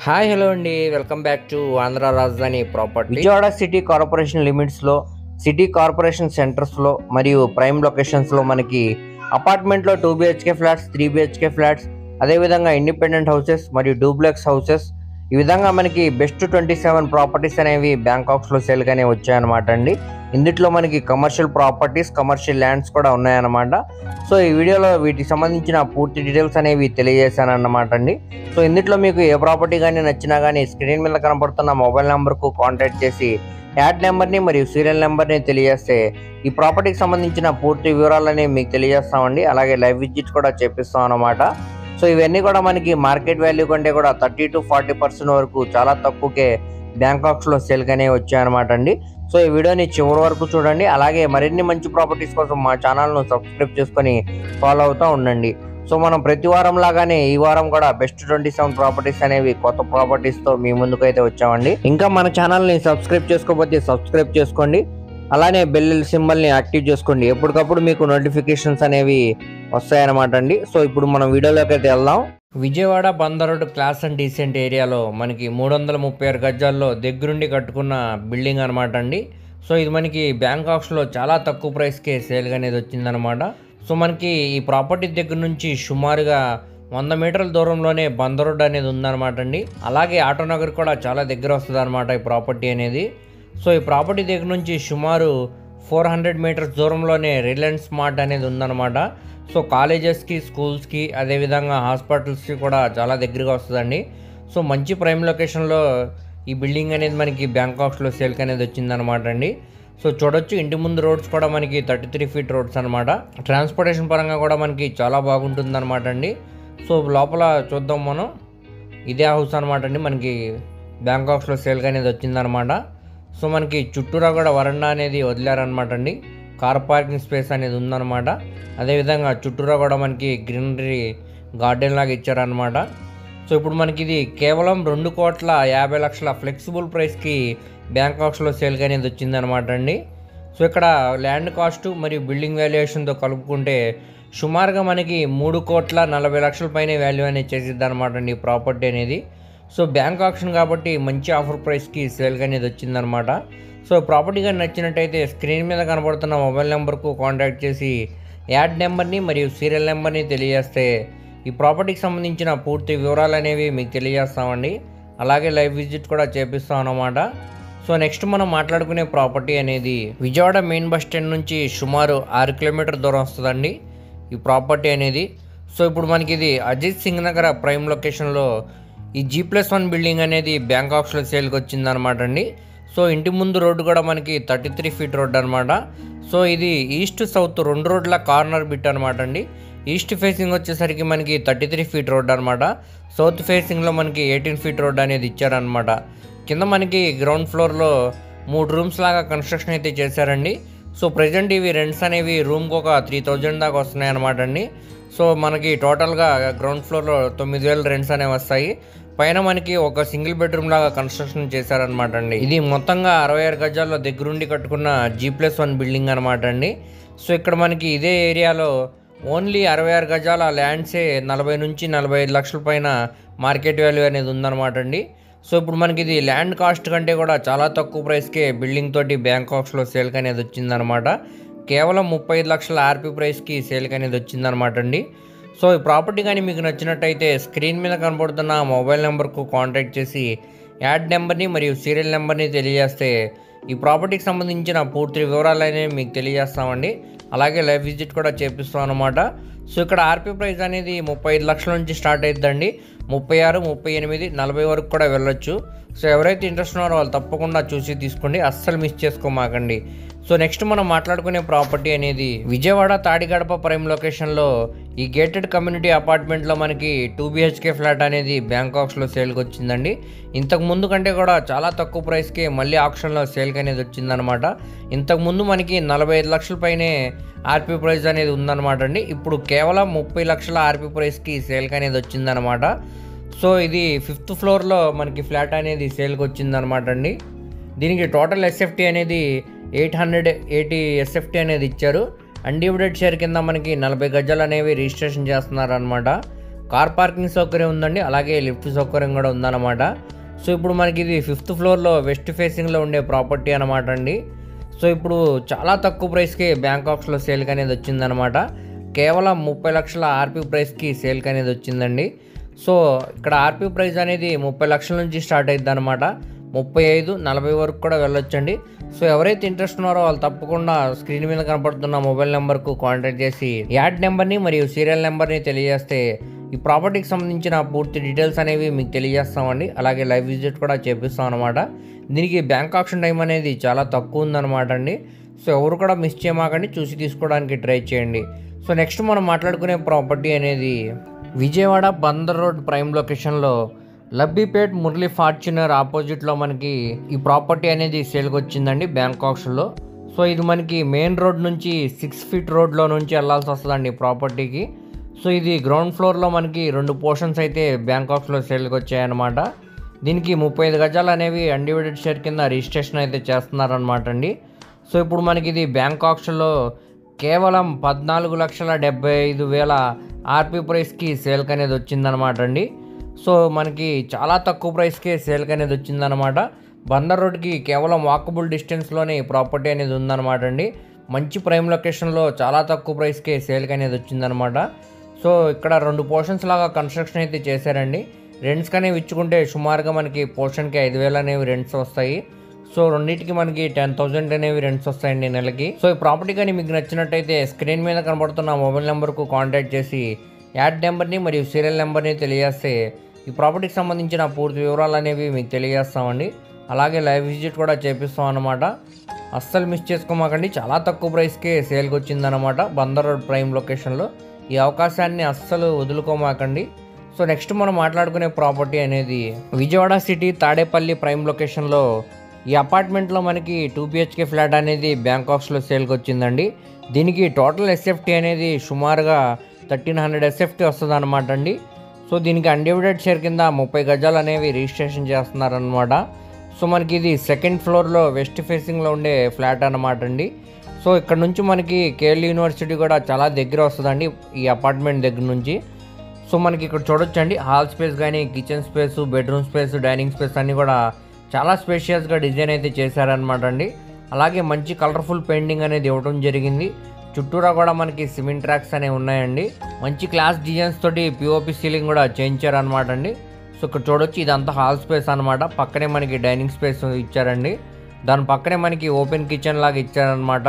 Hi hello అండి, welcome back to Andhra Rajadhani property. Vijayawada city corporation లిమిట్స్లో, city corporation సెంటర్స్లో మరియు ప్రైమ్ లొకేషన్స్లో మనకి అపార్ట్మెంట్లో 2 బిహెచ్కే ఫ్లాట్స్, 3 బిహెచ్కే ఫ్లాట్స్, అదేవిధంగా ఇండిపెండెంట్ హౌసెస్ మరియు డూప్లెక్స్ హౌసెస్, ఈ విధంగా మనకి బెస్ట్ 27 ప్రాపర్టీస్ అనేవి బ్యాంకాక్స్లో సేల్గానే వచ్చాయన్నమాట అండి. ఇందులో మనకి కమర్షియల్ ప్రాపర్టీస్, కమర్షియల్ ల్యాండ్స్ కూడా ఉన్నాయన్నమాట. సో ఈ వీడియోలో వీటికి సంబంధించిన పూర్తి డీటెయిల్స్ అనేవి తెలియజేశాను అన్నమాట అండి. సో ఇందులో మీకు ఏ ప్రాపర్టీ కానీ నచ్చినా కానీ స్క్రీన్ మీద కనబడుతున్న మొబైల్ నెంబర్కు కాంటాక్ట్ చేసి యాడ్ నెంబర్ని మరియు సీరియల్ నెంబర్ని తెలియజేస్తే ఈ ప్రాపర్టీకి సంబంధించిన పూర్తి వివరాలని మీకు తెలియజేస్తామండి. అలాగే లైవ్ విజిట్ కూడా చేపిస్తాం అన్నమాట. సో ఇవన్నీ కూడా మనకి మార్కెట్ వాల్యూ కంటే కూడా 30 to 40% వరకు చాలా తక్కువకే బ్యాంకాక్స్లో సేల్గానే వచ్చాయన్నమాట అండి. సో ఈ వీడియోని చివరి వరకు చూడండి. అలాగే మరిన్ని మంచి ప్రాపర్టీస్ కోసం మా ఛానల్ను సబ్స్క్రైబ్ చేసుకొని ఫాలో అవుతూ ఉండండి. సో మనం ప్రతి వారం లాగానే ఈ వారం కూడా బెస్ట్ 27 ప్రాపర్టీస్ అనేవి కొత్త ప్రాపర్టీస్తో మీ ముందుకు అయితే వచ్చామండి. ఇంకా మన ఛానల్ని సబ్స్క్రైబ్ చేసుకోకపోతే సబ్స్క్రైబ్ చేసుకోండి. అలానే బెల్ సింబల్ని యాక్టివ్ చేసుకోండి. ఎప్పటికప్పుడు మీకు నోటిఫికేషన్స్ అనేవి వస్తాయన్నమాట అండి. సో ఇప్పుడు మనం వీడియోలోకి అయితే వెళ్దాం. Vijayawada Bandar road class and decent ఏరియాలో మనకి 336 గజాల్లో దగ్గరుండి కట్టుకున్న బిల్డింగ్ అనమాట అండి. సో ఇది మనకి బ్యాంకాక్స్లో చాలా తక్కువ ప్రైస్కే సేల్గా అనేది వచ్చిందనమాట. సో మనకి ఈ ప్రాపర్టీ దగ్గర నుంచి సుమారుగా 100 మీటర్ల దూరంలోనే బందర్ రోడ్ అనేది ఉందన్నమాట అండి. అలాగే ఆటోనగర్ కూడా చాలా దగ్గర వస్తుంది అనమాట ఈ ప్రాపర్టీ అనేది. సో ఈ ప్రాపర్టీ దగ్గర నుంచి సుమారు 400 మీటర్స్ దూరంలోనే రిలయన్స్ స్మార్ట్ అనేది ఉందన్నమాట. సో కాలేజెస్కి, స్కూల్స్కి, అదేవిధంగా హాస్పిటల్స్కి కూడా చాలా దగ్గరగా వస్తుందండి. సో మంచి ప్రైమ్ లొకేషన్లో ఈ బిల్డింగ్ అనేది మనకి బ్యాంకాక్స్లో సేల్కి అనేది వచ్చిందనమాట అండి. సో చూడొచ్చు, ఇంటి ముందు రోడ్స్ కూడా మనకి 33 ఫీట్ రోడ్స్ అనమాట. ట్రాన్స్పోర్టేషన్ పరంగా కూడా మనకి చాలా బాగుంటుంది అనమాట అండి. సో లోపల చూద్దాం మనం. ఇదే హౌస్ అనమాట అండి మనకి బ్యాంకాక్స్లో సేల్కి అనేది వచ్చిందనమాట. సో మనకి చుట్టూరా కూడా వరండా అనేది వదిలారనమాట అండి. కార్ పార్కింగ్ స్పేస్ అనేది ఉందన్నమాట. అదేవిధంగా చుట్టూరా కూడా మనకి గ్రీనరీ గార్డెన్ లాగా ఇచ్చారనమాట. సో ఇప్పుడు మనకి ఇది కేవలం 2,50,00,000 ఫ్లెక్సిబుల్ ప్రైస్కి బ్యాంకాక్స్లో సేల్గా అనేది వచ్చిందనమాట అండి. సో ఇక్కడ ల్యాండ్ కాస్ట్ మరియు బిల్డింగ్ వాల్యుయేషన్తో కలుపుకుంటే సుమారుగా మనకి 3,40,00,000 పైన వాల్యూ అనేది చేసిద్ది అనమాట అండి ఈ ప్రాపర్టీ అనేది. సో బ్యాంక్ ఆప్షన్ కాబట్టి మంచి ఆఫర్ ప్రైస్కి సేల్గా అనేది వచ్చిందనమాట. సో ప్రాపర్టీ కానీ నచ్చినట్టయితే స్క్రీన్ మీద కనబడుతున్న మొబైల్ నెంబర్కు కాంటాక్ట్ చేసి యాడ్ నెంబర్ని మరియు సీరియల్ నెంబర్ని తెలియజేస్తే ఈ ప్రాపర్టీకి సంబంధించిన పూర్తి వివరాలు అనేవి మీకు తెలియజేస్తామండి. అలాగే లైవ్ విజిట్ కూడా చేపిస్తాం అన్నమాట. సో నెక్స్ట్ మనం మాట్లాడుకునే ప్రాపర్టీ అనేది విజయవాడ మెయిన్ బస్ స్టాండ్ నుంచి సుమారు 6 కిలోమీటర్ దూరం వస్తుందండి ఈ ప్రాపర్టీ అనేది. సో ఇప్పుడు మనకి ఇది అజిత్ సింగ్ నగర్ ప్రైమ్ లొకేషన్లో ఈ G+1 బిల్డింగ్ అనేది బ్యాంకాక్స్లో సేల్కి వచ్చిందనమాట అండి. సో ఇంటి ముందు రోడ్డు కూడా మనకి 33 ఫీట్ రోడ్ అనమాట. సో ఇది ఈస్ట్ సౌత్ 2 రోడ్ల కార్నర్ బిట్ అనమాట అండి. ఈస్ట్ ఫేసింగ్ వచ్చేసరికి మనకి 33 ఫీట్ రోడ్ అనమాట. సౌత్ ఫేసింగ్లో మనకి 18 ఫీట్ రోడ్ అనేది ఇచ్చారనమాట. కింద మనకి గ్రౌండ్ ఫ్లోర్లో 3 రూమ్స్ లాగా కన్స్ట్రక్షన్ అయితే చేశారండి. సో ప్రజెంట్ ఇవి రెంట్స్ అనేవి రూమ్కి ఒక 3,000 దాకా వస్తున్నాయి అనమాట అండి. సో మనకి టోటల్గా గ్రౌండ్ ఫ్లోర్లో 9,000 రెంట్స్ అనేవి వస్తాయి. పైన మనకి ఒక సింగిల్ బెడ్రూమ్ లాగా కన్స్ట్రక్షన్ చేశారనమాట అండి. ఇది మొత్తంగా 66 గజాల్లో దగ్గరుండి కట్టుకున్న G+1 బిల్డింగ్ అనమాట అండి. సో ఇక్కడ మనకి ఇదే ఏరియాలో ఓన్లీ 66 గజాల ల్యాండ్సే 40 నుంచి 45 లక్షల పైన మార్కెట్ వాల్యూ అనేది ఉందన్నమాట అండి. సో ఇప్పుడు మనకి ఇది ల్యాండ్ కాస్ట్ కంటే కూడా చాలా తక్కువ ప్రైస్కే బిల్డింగ్ తోటి బ్యాంకాక్స్లో సేల్కి అనేది వచ్చిందనమాట. కేవలం 35 లక్షల ఆర్పీ ప్రైస్కి సేల్కి అనేది వచ్చిందనమాట అండి. సో ఈ ప్రాపర్టీ కానీ మీకు నచ్చినట్టయితే స్క్రీన్ మీద కనబడుతున్న మొబైల్ నెంబర్కు కాంటాక్ట్ చేసి యాడ్ నెంబర్ని మరియు సీరియల్ నెంబర్ని తెలియజేస్తే ఈ ప్రాపర్టీకి సంబంధించిన పూర్తి వివరాలు అనేవి మీకు తెలియజేస్తామండి. అలాగే లైవ్ విజిట్ కూడా చేపిస్తాం అనమాట. సో ఇక్కడ ఆర్పీ ప్రైస్ అనేది 35 లక్షల నుంచి స్టార్ట్ అవుతుందండి. 36, 38, 40 వరకు కూడా వెళ్ళొచ్చు. సో ఎవరైతే ఇంట్రెస్ట్ ఉన్నారో వాళ్ళు తప్పకుండా చూసి తీసుకోండి, అస్సలు మిస్ చేసుకోమాకండి. సో నెక్స్ట్ మనం మాట్లాడుకునే ప్రాపర్టీ అనేది విజయవాడ తాడిగడప ప్రైమ్ లొకేషన్లో ఈ గేటెడ్ కమ్యూనిటీ అపార్ట్మెంట్లో మనకి 2 బిహెచ్కే ఫ్లాట్ అనేది బ్యాంకాక్స్లో సేల్కి వచ్చిందండి. ఇంతకు ముందు కంటే కూడా చాలా తక్కువ ప్రైస్కి మళ్ళీ ఆప్షన్లో సేల్కి అనేది వచ్చిందనమాట. ఇంతకుముందు మనకి 45 లక్షల పైనే ఆర్పీ ప్రైస్ అనేది ఉందన్నమాట అండి. ఇప్పుడు కేవలం 30 లక్షల ఆర్పీ ప్రైస్కి సేల్కి అనేది వచ్చిందనమాట. సో ఇది 5th ఫ్లోర్లో మనకి ఫ్లాట్ అనేది సేల్కి వచ్చిందనమాట అండి. దీనికి టోటల్ ఎస్ఎఫ్టీ అనేది 880 ఎస్ఎఫ్టీ అనేది ఇచ్చారు. అన్డివైడెడ్ షేర్ కింద మనకి 40 గజాలు అనేవి రిజిస్ట్రేషన్ చేస్తున్నారు అనమాట. కార్ పార్కింగ్ సౌకర్యం ఉందండి, అలాగే లిఫ్ట్ సౌకర్యం కూడా ఉందన్నమాట. సో ఇప్పుడు మనకి ఇది 5th ఫ్లోర్లో వెస్ట్ ఫేసింగ్లో ఉండే ప్రాపర్టీ అనమాట అండి. సో ఇప్పుడు చాలా తక్కువ ప్రైస్కి బ్యాంకాక్స్లో సేల్కి అనేది వచ్చిందనమాట. కేవలం 30 లక్షల ఆర్పీ ప్రైస్కి సేల్కి అనేది వచ్చిందండి. సో ఇక్కడ ఆర్పీ ప్రైస్ అనేది 30 లక్షల నుంచి స్టార్ట్ అవుతుంది అనమాట. 35-40 వరకు కూడా వెళ్ళొచ్చండి. సో ఎవరైతే ఇంట్రెస్ట్ ఉన్నారో వాళ్ళు తప్పకుండా స్క్రీన్ మీద కనపడుతున్న మొబైల్ నెంబర్కు కాంటాక్ట్ చేసి యాడ్ నెంబర్ని మరియు సీరియల్ నెంబర్ని తెలియజేస్తే ఈ ప్రాపర్టీకి సంబంధించిన పూర్తి డీటెయిల్స్ అనేవి మీకు తెలియజేస్తామండి. అలాగే లైవ్ విజిట్ కూడా చేపిస్తాం అనమాట. దీనికి బ్యాంక్ ఆప్షన్ టైం అనేది చాలా తక్కువ ఉందన్నమాట అండి. సో ఎవరు కూడా మిస్ చేయమాకండి, చూసి తీసుకోవడానికి ట్రై చేయండి. సో నెక్స్ట్ మనం మాట్లాడుకునే ప్రాపర్టీ అనేది విజయవాడ బందర్ రోడ్ ప్రైమ్ లొకేషన్లో లబ్బిపేట్ మురళీ ఫార్చునర్ ఆపోజిట్లో మనకి ఈ ప్రాపర్టీ అనేది సేల్కి వచ్చిందండి బ్యాంక్ ఆప్షన్లో. సో ఇది మనకి మెయిన్ రోడ్ నుంచి 6 ఫీట్ రోడ్లో నుంచి వెళ్ళాల్సి వస్తుందండి ఈ ప్రాపర్టీకి. సో ఇది గ్రౌండ్ ఫ్లోర్లో మనకి 2 పోర్షన్స్ అయితే బ్యాంక్ ఆప్షన్లో సేల్కి వచ్చాయన్నమాట. దీనికి 35 గజాలు అనేవి అన్డివైడెడ్ షేర్ కింద రిజిస్ట్రేషన్ అయితే చేస్తున్నారనమాట అండి. సో ఇప్పుడు మనకి ఇది బ్యాంక్ ఆప్షన్లో కేవలం 14,75,000 ఆర్పీ ప్రైస్కి సేల్కి అనేది వచ్చిందనమాట అండి. సో మనకి చాలా తక్కువ ప్రైస్కే సేల్కి అనేది వచ్చిందనమాట. బందర్ రోడ్కి కేవలం వాకబుల్ డిస్టెన్స్లోనే ఈ ప్రాపర్టీ అనేది ఉందన్నమాట అండి. మంచి ప్రైమ్ లొకేషన్లో చాలా తక్కువ ప్రైస్కే సేల్కి అనేది వచ్చిందనమాట. సో ఇక్కడ 2 పోర్షన్స్ లాగా కన్స్ట్రక్షన్ అయితే చేశారండి. రెంట్స్కి అనేవి ఇచ్చుకుంటే సుమారుగా మనకి పోర్షన్కి 5,000 అనేవి రెంట్స్ వస్తాయి. సో రెండింటికి మనకి 10,000 అనేవి రెంట్స్ వస్తాయండి నెలకి. సో ఈ ప్రాపర్టీ కానీ మీకు నచ్చినట్టయితే స్క్రీన్ మీద కనబడుతున్న మొబైల్ నెంబర్కు కాంటాక్ట్ చేసి యాడ్ నెంబర్ని మరియు సీరియల్ నెంబర్ని తెలియజేస్తే ఈ ప్రాపర్టీకి సంబంధించిన పూర్తి వివరాలు అనేవి మీకు తెలియజేస్తామండి. అలాగే లైవ్ విజిట్ కూడా చేపిస్తాం అన్నమాట. అస్సలు మిస్ చేసుకోమాకండి, చాలా తక్కువ ప్రైస్కే సేల్కి వచ్చిందనమాట బందర్ రోడ్ ప్రైమ్ లొకేషన్లో. ఈ అవకాశాన్ని అస్సలు వదులుకోమాకండి. సో నెక్స్ట్ మనం మాట్లాడుకునే ప్రాపర్టీ అనేది విజయవాడ సిటీ తాడేపల్లి ప్రైమ్ లొకేషన్లో ఈ అపార్ట్మెంట్లో మనకి 2 BHK ఫ్లాట్ అనేది బ్యాంకాక్స్లో సేల్కి వచ్చిందండి. దీనికి టోటల్ ఎస్ఎఫ్టీ అనేది సుమారుగా 1300 ఎస్ఎఫ్టీ వస్తుంది అనమాట అండి. సో దీనికి అన్డివైడెడ్ షేర్ కింద 30 గజాలు అనేవి రిజిస్ట్రేషన్ చేస్తున్నారనమాట. సో మనకి ఇది 2nd ఫ్లోర్లో వెస్ట్ ఫేసింగ్లో ఉండే ఫ్లాట్ అనమాట అండి. సో ఇక్కడ నుంచి మనకి కేఎల్ యూనివర్సిటీ కూడా చాలా దగ్గర వస్తుందండి ఈ అపార్ట్మెంట్ దగ్గర నుంచి. సో మనకి ఇక్కడ చూడొచ్చండి, హాల్ స్పేస్ కానీ kitchen space, bedroom space, dining space అన్నీ కూడా చాలా స్పేషియస్గా డిజైన్ అయితే చేశారనమాట అండి. అలాగే మంచి కలర్ఫుల్ పెయింటింగ్ అనేది ఇవ్వడం జరిగింది. చుట్టూరా కూడా మనకి సిమెంట్ ట్రాక్స్ అనేవి ఉన్నాయండి. మంచి క్లాస్ డిజైన్స్ తోటి పిఓపి సీలింగ్ కూడా చేయించారనమాట అండి. సో ఇక్కడ చూడొచ్చు, ఇదంతా హాల్ స్పేస్ అనమాట. పక్కనే మనకి డైనింగ్ స్పేస్ ఇచ్చారండి. దాని పక్కనే మనకి ఓపెన్ కిచెన్ లాగా ఇచ్చారనమాట.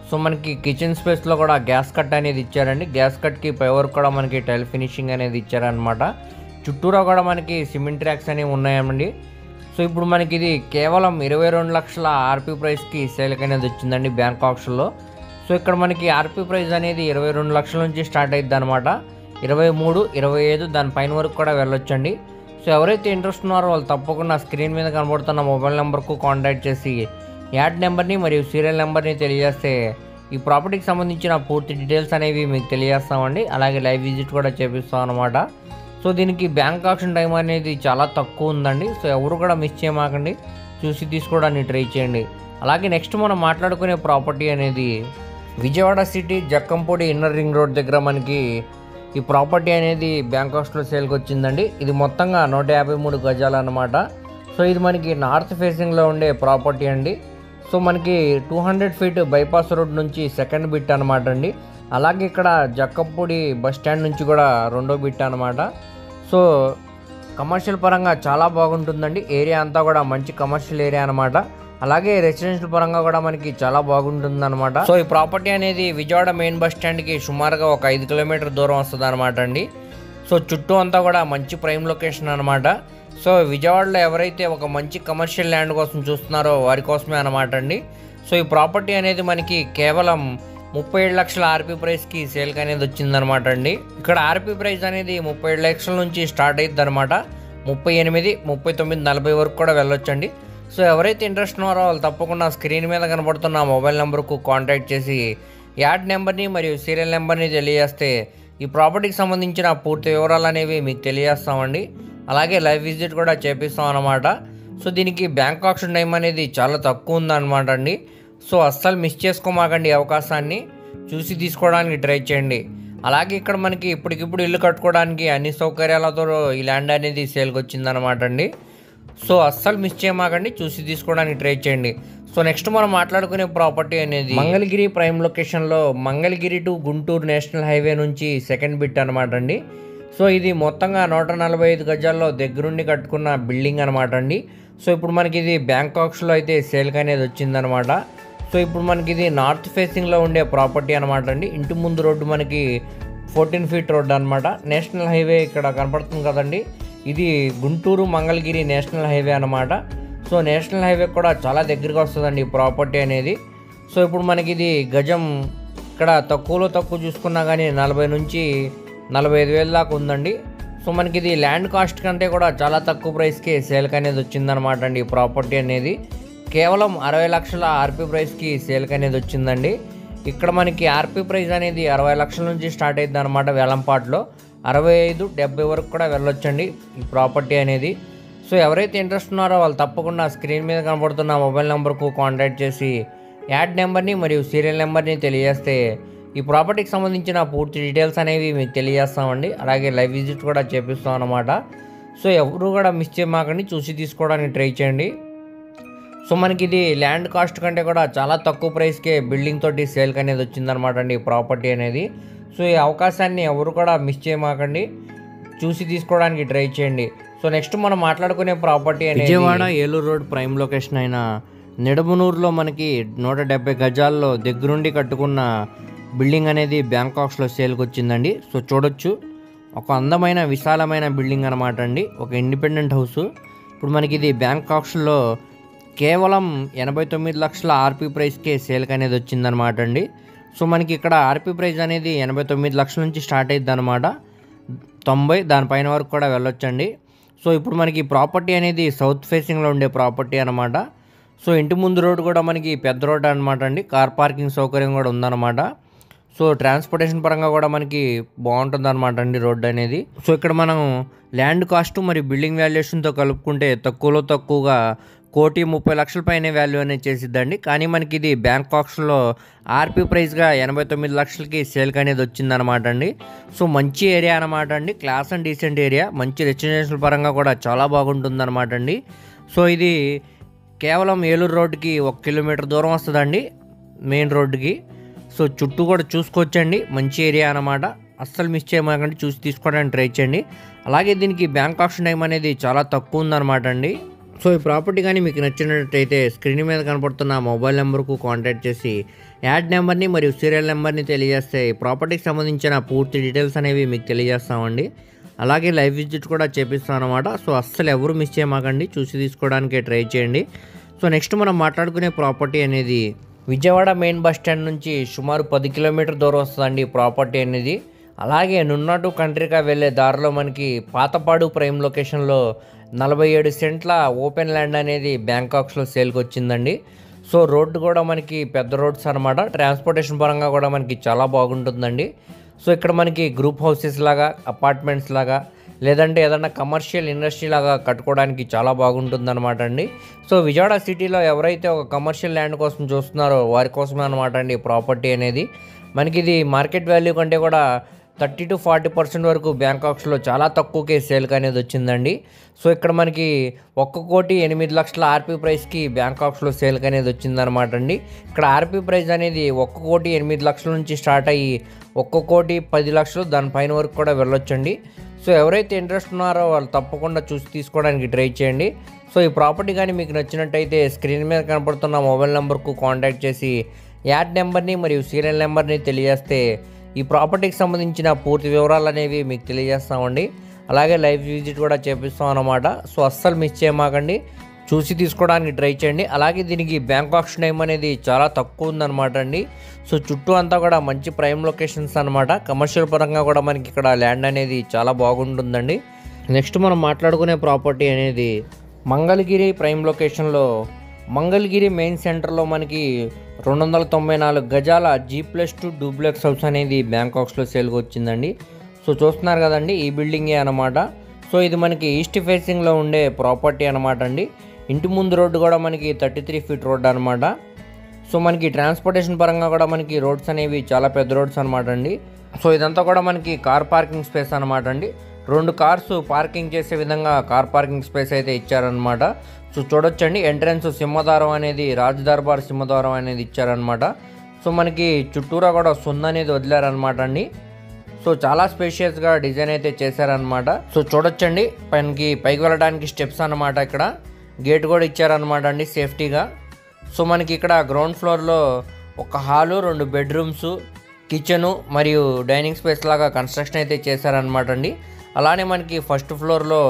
సో మనకి కిచెన్ స్పేస్లో కూడా గ్యాస్ కట్ అనేది ఇచ్చారండి. గ్యాస్ కట్కి పై వరకు కూడా మనకి టైల్ ఫినిషింగ్ అనేది ఇచ్చారనమాట. చుట్టూరా కూడా మనకి సిమెంట్ ట్రాక్స్ అనేవి ఉన్నాయండి. సో ఇప్పుడు మనకి ఇది కేవలం 22 లక్షల ఆర్పీ ప్రైస్కి సేల్కి అనేది వచ్చిందండి బ్యాంక్ ఆప్షన్లో. సో ఇక్కడ మనకి ఆర్పీ ప్రైస్ అనేది 22 లక్షల నుంచి స్టార్ట్ అవుతుంది అనమాట. 23, 25 దానిపైన వరకు కూడా వెళ్ళొచ్చండి. సో ఎవరైతే ఇంట్రెస్ట్ ఉన్నారో వాళ్ళు తప్పకుండా స్క్రీన్ మీద కనబడుతున్న మొబైల్ నెంబర్కు కాంటాక్ట్ చేసి యాడ్ నెంబర్ని మరియు సీరియల్ నెంబర్ని తెలియజేస్తే ఈ ప్రాపర్టీకి సంబంధించిన పూర్తి డీటెయిల్స్ అనేవి మీకు తెలియజేస్తామండి. అలాగే లైవ్ విజిట్ కూడా చేపిస్తాం అనమాట. సో దీనికి బ్యాంక్ ఆప్షన్ టైం అనేది చాలా తక్కువ ఉందండి. సో ఎవరు కూడా మిస్ చేయమాకండి, చూసి తీసుకోవడానికి ట్రై చేయండి. అలాగే నెక్స్ట్ మనం మాట్లాడుకునే ప్రాపర్టీ అనేది Vijayawada city Jakkampudi inner ring road దగ్గర మనకి ఈ ప్రాపర్టీ అనేది బ్యాంకాక్స్లో సేల్కి వచ్చిందండి. ఇది మొత్తంగా 153 గజాలు అనమాట. సో ఇది మనకి నార్త్ ఫేసింగ్లో ఉండే ప్రాపర్టీ అండి. సో మనకి 200 ఫీట్ బైపాస్ రోడ్ నుంచి 2nd బిట్ అనమాట అండి. అలాగే ఇక్కడ జక్కంపూడి బస్ స్టాండ్ నుంచి కూడా 2వ బిట్ అనమాట. సో కమర్షియల్ పరంగా చాలా బాగుంటుందండి. ఏరియా అంతా కూడా మంచి కమర్షియల్ ఏరియా అనమాట. అలాగే రెసిడెన్షియల్ పరంగా కూడా మనకి చాలా బాగుంటుంది అనమాట. సో ఈ ప్రాపర్టీ అనేది విజయవాడ మెయిన్ బస్ స్టాండ్కి సుమారుగా ఒక 5 కిలోమీటర్ దూరం వస్తుంది అనమాట అండి. సో చుట్టూ అంతా కూడా మంచి ప్రైమ్ లొకేషన్ అనమాట. సో విజయవాడలో ఎవరైతే ఒక మంచి కమర్షియల్ ల్యాండ్ కోసం చూస్తున్నారో వారి కోసమే అనమాట అండి. సో ఈ ప్రాపర్టీ అనేది మనకి కేవలం 37 లక్షల ఆర్పీ ప్రైస్కి సేల్కి అనేది వచ్చిందనమాట అండి. ఇక్కడ ఆర్పీ ప్రైస్ అనేది 37 లక్షల నుంచి స్టార్ట్ అవుతుంది అనమాట. 38, 39, 40 వరకు కూడా వెళ్ళొచ్చండి. సో ఎవరైతే ఇంట్రెస్ట్ ఉన్నారో వాళ్ళు తప్పకుండా స్క్రీన్ మీద కనబడుతున్న మొబైల్ నెంబర్కు కాంటాక్ట్ చేసి యాడ్ నెంబర్ని మరియు సీరియల్ నెంబర్ని తెలియజేస్తే ఈ ప్రాపర్టీకి సంబంధించిన పూర్తి వివరాలు అనేవి మీకు తెలియజేస్తామండి. అలాగే లైవ్ విజిట్ కూడా చేపిస్తాం అన్నమాట. సో దీనికి బ్యాంక్ ఆప్షన్ టైం అనేది చాలా తక్కువ ఉందన్నమాట అండి. సో అస్సలు మిస్ చేసుకోమాకండి, అవకాశాన్ని చూసి తీసుకోవడానికి ట్రై చేయండి. అలాగే ఇక్కడ మనకి ఇప్పటికిప్పుడు ఇల్లు కట్టుకోవడానికి అన్ని సౌకర్యాలతో ఈ ల్యాండ్ అనేది సేల్కి వచ్చిందనమాట అండి. సో అస్సలు మిస్ చేయమాకండి, చూసి తీసుకోవడానికి ట్రై చేయండి. సో నెక్స్ట్ మనం మాట్లాడుకునే ప్రాపర్టీ అనేది మంగళగిరి ప్రైమ్ లొకేషన్లో Mangalagiri to Guntur national highway నుంచి సెకండ్ బిట్ అనమాట అండి. సో ఇది మొత్తంగా 145 గజాల్లో దగ్గరుండి కట్టుకున్న బిల్డింగ్ అనమాట అండి. సో ఇప్పుడు మనకి ఇది బ్యాంకాక్స్లో అయితే సేల్కి అనేది వచ్చిందనమాట. సో ఇప్పుడు మనకి ఇది నార్త్ ఫేసింగ్లో ఉండే ప్రాపర్టీ అనమాట అండి. ఇంటి ముందు రోడ్డు మనకి 14 ఫీట్ రోడ్డు అనమాట. నేషనల్ హైవే ఇక్కడ కనపడుతుంది కదండి, ఇది గుంటూరు మంగళగిరి నేషనల్ హైవే అనమాట. సో నేషనల్ హైవే కూడా చాలా దగ్గరగా వస్తుందండి ఈ ప్రాపర్టీ అనేది. సో ఇప్పుడు మనకి ఇది గజం ఇక్కడ తక్కువలో తక్కువ చూసుకున్నా కానీ 40 నుంచి 45 వేల దాకా ఉందండి. సో మనకి ఇది ల్యాండ్ కాస్ట్ కంటే కూడా చాలా తక్కువ ప్రైస్కి సేల్కి అనేది వచ్చిందనమాట అండి. ఈ ప్రాపర్టీ అనేది కేవలం 60 లక్షల ఆర్పీ ప్రైస్కి సేల్కి అనేది వచ్చిందండి. ఇక్కడ మనకి ఆర్పీ ప్రైస్ అనేది 60 లక్షల నుంచి స్టార్ట్ అవుతుంది అనమాట. వేలంపాట్లో 65-70 వరకు కూడా వెళ్ళొచ్చండి ఈ ప్రాపర్టీ అనేది. సో ఎవరైతే ఇంట్రెస్ట్ ఉన్నారో వాళ్ళు తప్పకుండా స్క్రీన్ మీద కనబడుతున్న మొబైల్ నెంబర్కు కాంటాక్ట్ చేసి యాడ్ నెంబర్ని మరియు సీరియల్ నెంబర్ని తెలియజేస్తే ఈ ప్రాపర్టీకి సంబంధించిన పూర్తి డీటెయిల్స్ అనేవి మీకు తెలియజేస్తామండి. అలాగే లైవ్ విజిట్ కూడా చేపిస్తాం అన్నమాట. సో ఎవరు కూడా మిస్ చేయమాకండి, చూసి తీసుకోవడానికి ట్రై చేయండి. సో మనకి ఇది ల్యాండ్ కాస్ట్ కంటే కూడా చాలా తక్కువ ప్రైస్కే బిల్డింగ్ తోటి సేల్కి అనేది వచ్చిందనమాట అండి ఈ ప్రాపర్టీ అనేది. సో ఈ అవకాశాన్ని ఎవరు కూడా మిస్ చేయమాకండి, చూసి తీసుకోవడానికి ట్రై చేయండి. సో నెక్స్ట్ మనం మాట్లాడుకునే ప్రాపర్టీ అనేది Vijayawada Eluru road prime location అయిన నిడమనూరులో మనకి 170 గజాల్లో దగ్గరుండి కట్టుకున్న బిల్డింగ్ అనేది బ్యాంకాక్స్లో సేల్కి వచ్చిందండి. సో చూడొచ్చు, ఒక అందమైన విశాలమైన బిల్డింగ్ అనమాట అండి, ఒక ఇండిపెండెంట్ హౌస్. ఇప్పుడు మనకి ఇది బ్యాంకాక్స్లో కేవలం 89 లక్షల ఆర్పీ ప్రైస్కే సేల్కి అనేది వచ్చిందనమాట అండి. సో మనకి ఇక్కడ ఆర్పీ ప్రైస్ అనేది 89 లక్షల నుంచి స్టార్ట్ అయ్యిద్ది అనమాట. 90 దానిపైన వరకు కూడా వెళ్ళొచ్చండి. సో ఇప్పుడు మనకి ప్రాపర్టీ అనేది సౌత్ ఫేసింగ్లో ఉండే ప్రాపర్టీ అనమాట. సో ఇంటి ముందు రోడ్డు కూడా మనకి పెద్ద రోడ్డు అనమాట అండి, కార్ పార్కింగ్ సౌకర్యం కూడా ఉందన్నమాట. సో ట్రాన్స్పోర్టేషన్ పరంగా కూడా మనకి బాగుంటుంది అనమాట అండి రోడ్డు అనేది. సో ఇక్కడ మనం ల్యాండ్ కాస్ట్ మరియు బిల్డింగ్ వాల్యుయేషన్తో కలుపుకుంటే తక్కువలో తక్కువగా 1,30,00,000 పైనే వాల్యూ అనేది చేసిద్దండి. కానీ మనకి ఇది బ్యాంకాక్స్లో ఆర్పీ ప్రైస్గా 89 లక్షలకి సేల్కి అనేది వచ్చిందనమాట అండి. సో మంచి ఏరియా అనమాట అండి, క్లాస్ అండ్ డీసెంట్ ఏరియా, మంచి రెసిడెన్షియల్ పరంగా కూడా చాలా బాగుంటుంది అనమాట అండి. సో ఇది కేవలం ఏలూరు రోడ్డుకి 1 కిలోమీటర్ దూరం వస్తుందండి మెయిన్ రోడ్డుకి. సో చుట్టూ కూడా చూసుకోవచ్చండి, మంచి ఏరియా అనమాట. అస్సలు మిస్ చేయమాకండి, చూసి తీసుకోవడానికి ట్రై చేయండి. అలాగే దీనికి బ్యాంకాక్స్ టైం అనేది చాలా తక్కువ ఉందన్నమాట అండి. సో ఈ ప్రాపర్టీ కానీ మీకు నచ్చినట్టయితే స్క్రీన్ మీద కనపడుతున్న మొబైల్ నెంబర్కు కాంటాక్ట్ చేసి యాడ్ నెంబర్ని మరియు సీరియల్ నెంబర్ని తెలియజేస్తే ఈ ప్రాపర్టీకి సంబంధించిన పూర్తి డీటెయిల్స్ అనేవి మీకు తెలియజేస్తామండి. అలాగే లైవ్ విజిట్ కూడా చేపిస్తాం అనమాట. సో అస్సలు ఎవరు మిస్ చేయమాకండి, చూసి తీసుకోవడానికి ట్రై చేయండి. సో నెక్స్ట్ మనం మాట్లాడుకునే ప్రాపర్టీ అనేది విజయవాడ మెయిన్ బస్ స్టాండ్ నుంచి సుమారు 10 కిలోమీటర్ దూరం వస్తుందండి ఈ ప్రాపర్టీ అనేది. అలాగే నున్నా టు కంట్రీకా వెళ్ళే దారిలో మనకి పాతపాడు ప్రైమ్ లొకేషన్లో 47 సెంట్ల ఓపెన్ ల్యాండ్ అనేది బ్యాంకాక్స్లో సేల్కి వచ్చిందండి. సో రోడ్డు కూడా మనకి పెద్ద రోడ్స్ అనమాట, ట్రాన్స్పోర్టేషన్ పరంగా కూడా మనకి చాలా బాగుంటుందండి. సో ఇక్కడ మనకి గ్రూప్ హౌసెస్ లాగా, అపార్ట్మెంట్స్ లాగా, లేదంటే ఏదన్నా కమర్షియల్ ఇండస్ట్రీ లాగా కట్టుకోవడానికి చాలా బాగుంటుంది అనమాట అండి. సో విజయవాడ సిటీలో ఎవరైతే ఒక కమర్షియల్ ల్యాండ్ కోసం చూస్తున్నారో వారి కోసమే అనమాట అండి ప్రాపర్టీ అనేది. మనకి ఇది మార్కెట్ వాల్యూ కంటే కూడా 30 to 40% వరకు బ్యాంకాక్స్లో చాలా తక్కువకే సేల్కి అనేది వచ్చిందండి. సో ఇక్కడ మనకి 1,08,00,000 ఆర్పీ ప్రైస్కి బ్యాంకాక్స్లో సేల్కి అనేది వచ్చిందనమాట అండి. ఇక్కడ ఆర్పీ ప్రైస్ అనేది 1,08,00,000 నుంచి స్టార్ట్ అయ్యి 1,10,00,000 దానిపైన వరకు కూడా వెళ్ళొచ్చండి. సో ఎవరైతే ఇంట్రెస్ట్ ఉన్నారో వాళ్ళు తప్పకుండా చూసి తీసుకోవడానికి ట్రై చేయండి. సో ఈ ప్రాపర్టీ కానీ మీకు నచ్చినట్టయితే స్క్రీన్ మీద కనపడుతున్న మొబైల్ నెంబర్కు కాంటాక్ట్ చేసి యాడ్ నెంబర్ని మరియు సీరియల్ నెంబర్ని తెలియజేస్తే ఈ ప్రాపర్టీకి సంబంధించిన పూర్తి వివరాలు అనేవి మీకు తెలియజేస్తామండి. అలాగే లైవ్ విజిట్ కూడా చేపిస్తాం అన్నమాట. సో అస్సలు మిస్ చేయమాకండి, చూసి తీసుకోవడానికి ట్రై చేయండి. అలాగే దీనికి బ్యాంకాక్స్ టైం అనేది చాలా తక్కువ ఉందన్నమాట అండి. సో చుట్టూ అంతా కూడా మంచి ప్రైమ్ లొకేషన్స్ అనమాట, కమర్షియల్ పరంగా కూడా మనకి ఇక్కడ ల్యాండ్ అనేది చాలా బాగుంటుందండి. నెక్స్ట్ మనం మాట్లాడుకునే ప్రాపర్టీ అనేది మంగళగిరి ప్రైమ్ లొకేషన్లో మంగళగిరి మెయిన్ సెంటర్లో మనకి 294 గజాల G+2 డూప్లెక్స్ హౌస్ అనేది బ్యాంకాక్స్లో సేల్కి వచ్చిందండి. సో చూస్తున్నారు కదండి, ఈ బిల్డింగే అనమాట. సో ఇది మనకి ఈస్ట్ ఫేసింగ్లో ఉండే ప్రాపర్టీ అనమాట అండి. ఇంటి ముందు రోడ్డు కూడా మనకి 33 ఫీట్ రోడ్డు అనమాట. సో మనకి ట్రాన్స్పోర్టేషన్ పరంగా కూడా మనకి రోడ్స్ అనేవి చాలా పెద్ద రోడ్స్ అనమాట అండి. సో ఇదంతా కూడా మనకి కార్ పార్కింగ్ స్పేస్ అనమాట అండి. 2 కార్స్ పార్కింగ్ చేసే విధంగా కార్ పార్కింగ్ స్పేస్ అయితే ఇచ్చారనమాట. సో చూడొచ్చండి, ఎంట్రన్స్ సింహద్వారం అనేది రాజ్ దర్బార్ సింహద్వారం అనేది ఇచ్చారనమాట. సో మనకి చుట్టూరా కూడా సున్న అనేది వదిలారనమాట అండి. సో చాలా స్పేషియస్గా డిజైన్ అయితే చేశారనమాట. సో చూడొచ్చండి, పైకి వెళ్ళడానికి స్టెప్స్ అనమాట. ఇక్కడ గేట్ కూడా ఇచ్చారనమాట అండి సేఫ్టీగా. సో మనకి ఇక్కడ గ్రౌండ్ ఫ్లోర్లో ఒక హాలు, 2 బెడ్రూమ్స్, కిచెను మరియు డైనింగ్ స్పేస్ లాగా కన్స్ట్రక్షన్ అయితే చేశారనమాట అండి. అలానే మనకి ఫస్ట్ ఫ్లోర్లో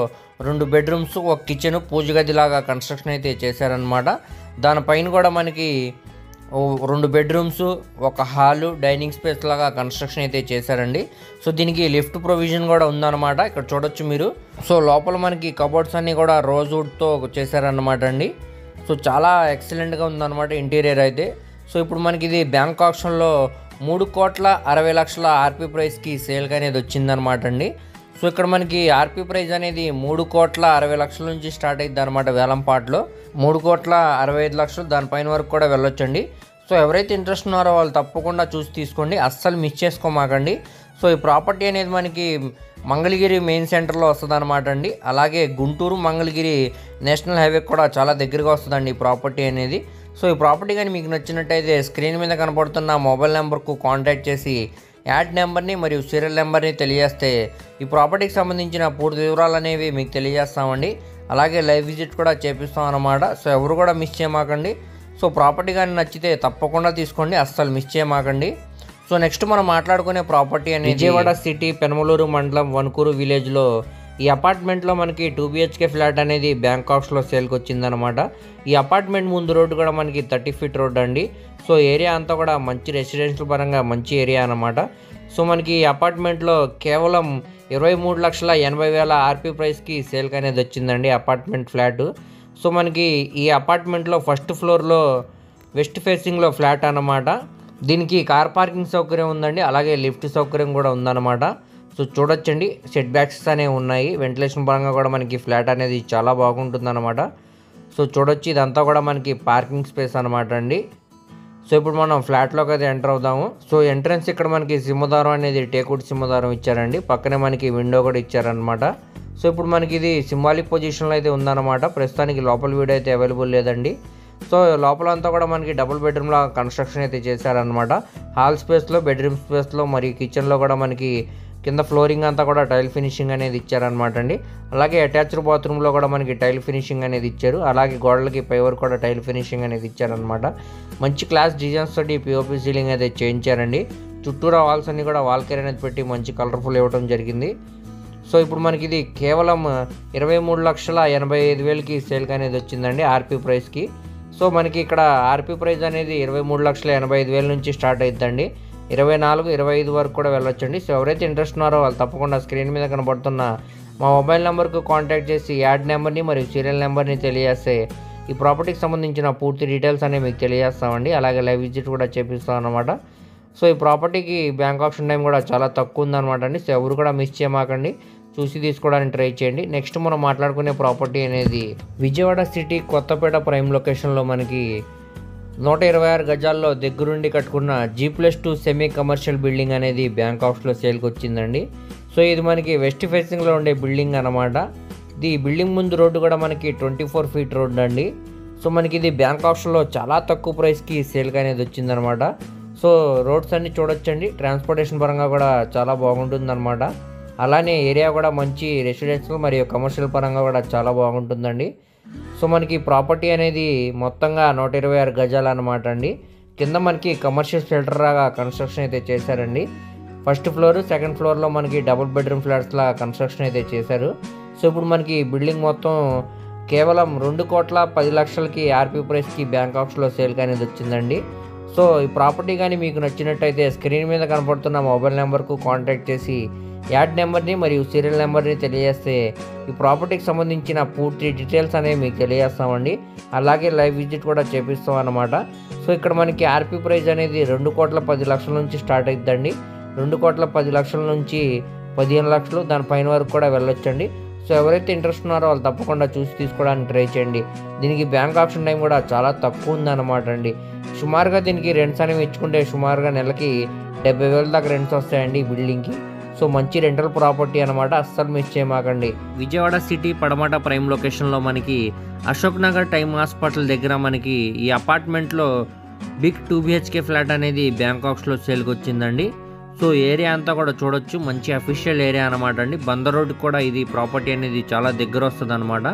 2 బెడ్రూమ్స్, ఒక కిచెను, పూజ గది లాగా కన్స్ట్రక్షన్ అయితే చేశారనమాట. దానిపైన కూడా మనకి 2 బెడ్రూమ్స్, ఒక హాలు, డైనింగ్ స్పేస్ లాగా కన్స్ట్రక్షన్ అయితే చేశారండి. సో దీనికి లిఫ్ట్ ప్రొవిజన్ కూడా ఉందన్నమాట, ఇక్కడ చూడొచ్చు మీరు. సో లోపల మనకి కబోర్డ్స్ అన్నీ కూడా రోజ్వుడ్తో చేశారన్నమాట అండి. సో చాలా ఎక్సలెంట్గా ఉందన్నమాట ఇంటీరియర్ అయితే. సో ఇప్పుడు మనకి ఇది బ్యాంక్ ఆప్షన్లో 3,60,00,000 ఆర్పీ ప్రైస్కి సేల్కి అనేది వచ్చిందనమాట అండి. సో ఇక్కడ మనకి ఆర్పీ ప్రైస్ అనేది 3,60,00,000 నుంచి స్టార్ట్ అయ్యింది అనమాట. వేలంపాట్లో 3,65,00,000 దానిపైన వరకు కూడా వెళ్ళొచ్చండి. సో ఎవరైతే ఇంట్రెస్ట్ ఉన్నారో వాళ్ళు తప్పకుండా చూసి తీసుకోండి, అస్సలు మిస్ చేసుకోమాకండి. సో ఈ ప్రాపర్టీ అనేది మనకి మంగళగిరి మెయిన్ సెంటర్లో వస్తుంది అనమాట అండి. అలాగే గుంటూరు మంగళగిరి నేషనల్ హైవే కూడా చాలా దగ్గరగా వస్తుందండి ఈ ప్రాపర్టీ అనేది. సో ఈ ప్రాపర్టీ కానీ మీకు నచ్చినట్టయితే స్క్రీన్ మీద కనబడుతున్న మొబైల్ నెంబర్కు కాంటాక్ట్ చేసి యాడ్ నెంబర్ని మరియు సీరియల్ నెంబర్ని తెలియజేస్తే ఈ ప్రాపర్టీకి సంబంధించిన పూర్తి వివరాలు అనేవి మీకు తెలియజేస్తామండి. అలాగే లైవ్ విజిట్ కూడా చేపిస్తాం అన్నమాట. సో ఎవరు కూడా మిస్ చేయమాకండి. సో ప్రాపర్టీ కానీ నచ్చితే తప్పకుండా తీసుకోండి, అస్సలు మిస్ చేయమాకండి. సో నెక్స్ట్ మనం మాట్లాడుకునే ప్రాపర్టీ అనేది విజయవాడ సిటీ పెనమలూరు మండలం వన్కూరు విలేజ్లో ఈ అపార్ట్మెంట్లో మనకి 2 BHK ఫ్లాట్ అనేది బ్యాంక్ ఆప్షన్లో సేల్కి వచ్చిందనమాట. ఈ అపార్ట్మెంట్ ముందు రోడ్డు కూడా మనకి 30 ఫీట్ రోడ్ అండి. సో ఏరియా అంతా కూడా మంచి రెసిడెన్షియల్ పరంగా మంచి ఏరియా అనమాట. సో మనకి ఈ అపార్ట్మెంట్లో కేవలం 23,80,000 ఆర్పీ ప్రైస్కి సేల్కి అనేది వచ్చిందండి అపార్ట్మెంట్ ఫ్లాట్. సో మనకి ఈ అపార్ట్మెంట్లో ఫస్ట్ ఫ్లోర్లో వెస్ట్ ఫేసింగ్లో ఫ్లాట్ అన్నమాట. దీనికి కార్ పార్కింగ్ సౌకర్యం ఉందండి, అలాగే లిఫ్ట్ సౌకర్యం కూడా ఉందన్నమాట. సో చూడొచ్చండి, సెట్ బ్యాక్స్ అనేవి ఉన్నాయి. వెంటిలేషన్ పరంగా కూడా మనకి ఫ్లాట్ అనేది చాలా బాగుంటుంది అనమాట. సో చూడొచ్చు, ఇదంతా కూడా మనకి పార్కింగ్ స్పేస్ అనమాట అండి. సో ఇప్పుడు మనం ఫ్లాట్లోకి అయితే ఎంటర్ అవుదాము. సో ఎంట్రన్స్ ఇక్కడ మనకి సింహద్వారం అనేది టేకుడ్ సింహద్వారం ఇచ్చారండి, పక్కనే మనకి విండో కూడా ఇచ్చారనమాట. సో ఇప్పుడు మనకి ఇది సింబాలిక్ పొజిషన్లో అయితే ఉందన్నమాట. ప్రస్తుతానికి లోపల వీడియో అయితే అవైలబుల్ లేదండి. సో లోపల అంతా కూడా మనకి డబుల్ బెడ్రూమ్లో కన్స్ట్రక్షన్ అయితే చేశారనమాట. హాల్ స్పేస్లో, బెడ్రూమ్ స్పేస్లో మరియు కిచెన్లో కూడా మనకి కింద ఫ్లోరింగ్ అంతా కూడా టైల్ ఫినిషింగ్ అనేది ఇచ్చారనమాట అండి. అలాగే అటాచ్డ్ బాత్రూంలో కూడా మనకి టైల్ ఫినిషింగ్ అనేది ఇచ్చారు. అలాగే గోడలకి పై వరకు కూడా టైల్ ఫినిషింగ్ అనేది ఇచ్చారనమాట. మంచి క్లాస్ డిజైన్స్ తోటి పిఓపి సీలింగ్ అయితే చేయించారండి. చుట్టూరా వాల్స్ అన్ని కూడా వాల్ కేర్ అనేది పెట్టి మంచి కలర్ఫుల్ ఇవ్వడం జరిగింది. సో ఇప్పుడు మనకి ఇది కేవలం 23,85,000కి సేల్కి అనేది వచ్చిందండి ఆర్పీ ప్రైస్కి. సో మనకి ఇక్కడ ఆర్పీ ప్రైస్ అనేది 23,85,000 నుంచి స్టార్ట్ అవుతుందండి. 24, 25 వరకు కూడా వెళ్ళొచ్చండి. సో ఎవరైతే ఇంట్రెస్ట్ ఉన్నారో వాళ్ళు తప్పకుండా స్క్రీన్ మీద కనబడుతున్న మా మొబైల్ నెంబర్కు కాంటాక్ట్ చేసి యాడ్ నెంబర్ని మరియు సీరియల్ నెంబర్ని తెలియజేస్తే ఈ ప్రాపర్టీకి సంబంధించిన పూర్తి డీటెయిల్స్ అనేవి మీకు తెలియజేస్తామండి. అలాగే లైవ్ విజిట్ కూడా చేపిస్తాం అన్నమాట. సో ఈ ప్రాపర్టీకి బ్యాంక్ ఆప్షన్ టైం కూడా చాలా తక్కువ ఉందన్నమాట అండి. సో ఎవరు కూడా మిస్ చేయమాకండి, చూసి తీసుకోవడానికి ట్రై చేయండి. నెక్స్ట్ మనం మాట్లాడుకునే ప్రాపర్టీ అనేది విజయవాడ సిటీ కొత్తపేట ప్రైమ్ లొకేషన్లో మనకి 126 గజాల్లో దగ్గరుండి కట్టుకున్న G+2 సెమీ కమర్షియల్ బిల్డింగ్ అనేది బ్యాంక్ ఆప్షన్లో సేల్కి వచ్చిందండి. సో ఇది మనకి వెస్ట్ ఫేసింగ్లో ఉండే బిల్డింగ్ అనమాట. ఇది బిల్డింగ్ ముందు రోడ్డు కూడా మనకి 24 ఫీట్ రోడ్డు అండి. సో మనకి ఇది బ్యాంక్ ఆప్షన్లో చాలా తక్కువ ప్రైస్కి సేల్కి అనేది వచ్చిందనమాట. సో రోడ్స్ అన్ని చూడొచ్చండి, ట్రాన్స్పోర్టేషన్ పరంగా కూడా చాలా బాగుంటుందన్నమాట. అలానే ఏరియా కూడా మంచి రెసిడెన్షియల్ మరియు కమర్షియల్ పరంగా కూడా చాలా బాగుంటుందండి. సో మనకి ప్రాపర్టీ అనేది మొత్తంగా 126 గజాలు అనమాట అండి. కింద మనకి కమర్షియల్ షెల్టర్ లాగా కన్స్ట్రక్షన్ అయితే చేశారండి. ఫస్ట్ ఫ్లోర్, సెకండ్ ఫ్లోర్లో మనకి డబుల్ బెడ్రూమ్ ఫ్లాట్స్లా కన్స్ట్రక్షన్ అయితే చేశారు. సో ఇప్పుడు మనకి బిల్డింగ్ మొత్తం కేవలం 2,10,00,000కి ఆర్పీ ప్రైస్కి బ్యాంక్ ఆప్షన్లో సేల్కి అనేది వచ్చిందండి. సో ఈ ప్రాపర్టీ కానీ మీకు నచ్చినట్టయితే స్క్రీన్ మీద కనపడుతున్న మొబైల్ నెంబర్కు కాంటాక్ట్ చేసి యాడ్ నెంబర్ని మరియు సీరియల్ నెంబర్ని తెలియజేస్తే ఈ ప్రాపర్టీకి సంబంధించిన పూర్తి డీటెయిల్స్ అనేవి మీకు తెలియజేస్తామండి. అలాగే లైవ్ విజిట్ కూడా చేపిస్తాం అన్నమాట. సో ఇక్కడ మనకి ఆర్పీ ప్రైస్ అనేది 2,10,00,000 నుంచి స్టార్ట్ అవుతుందండి. 2,10,00,000 నుంచి 15 లక్షలు దానిపైన వరకు కూడా వెళ్ళొచ్చండి. సో ఎవరైతే ఇంట్రెస్ట్ ఉన్నారో వాళ్ళు తప్పకుండా చూసి తీసుకోవడానికి ట్రై చేయండి. దీనికి బ్యాంక్ ఆప్షన్ టైం కూడా చాలా తక్కువ ఉందన్నమాట అండి. సుమారుగా దీనికి రెంట్స్ అనేవి ఇచ్చుకుంటే సుమారుగా నెలకి 70,000 దాకా రెంట్స్ వస్తాయండి ఈ బిల్డింగ్కి. సో మంచి రెంటల్ ప్రాపర్టీ అనమాట, అస్సలు మిస్ చేయమాకండి. విజయవాడ సిటీ పడమట ప్రైమ్ లొకేషన్లో మనకి అశోక్ నగర్ టైమ్ హాస్పిటల్ దగ్గర మనకి ఈ అపార్ట్మెంట్లో బిగ్ 2 BHK ఫ్లాట్ అనేది బ్యాంకాక్స్లో సేల్కి వచ్చిందండి. సో ఏరియా అంతా కూడా చూడొచ్చు, మంచి అఫీషియల్ ఏరియా అనమాట అండి. బందర్ రోడ్కి కూడా ఇది ప్రాపర్టీ అనేది చాలా దగ్గర వస్తుంది అనమాట.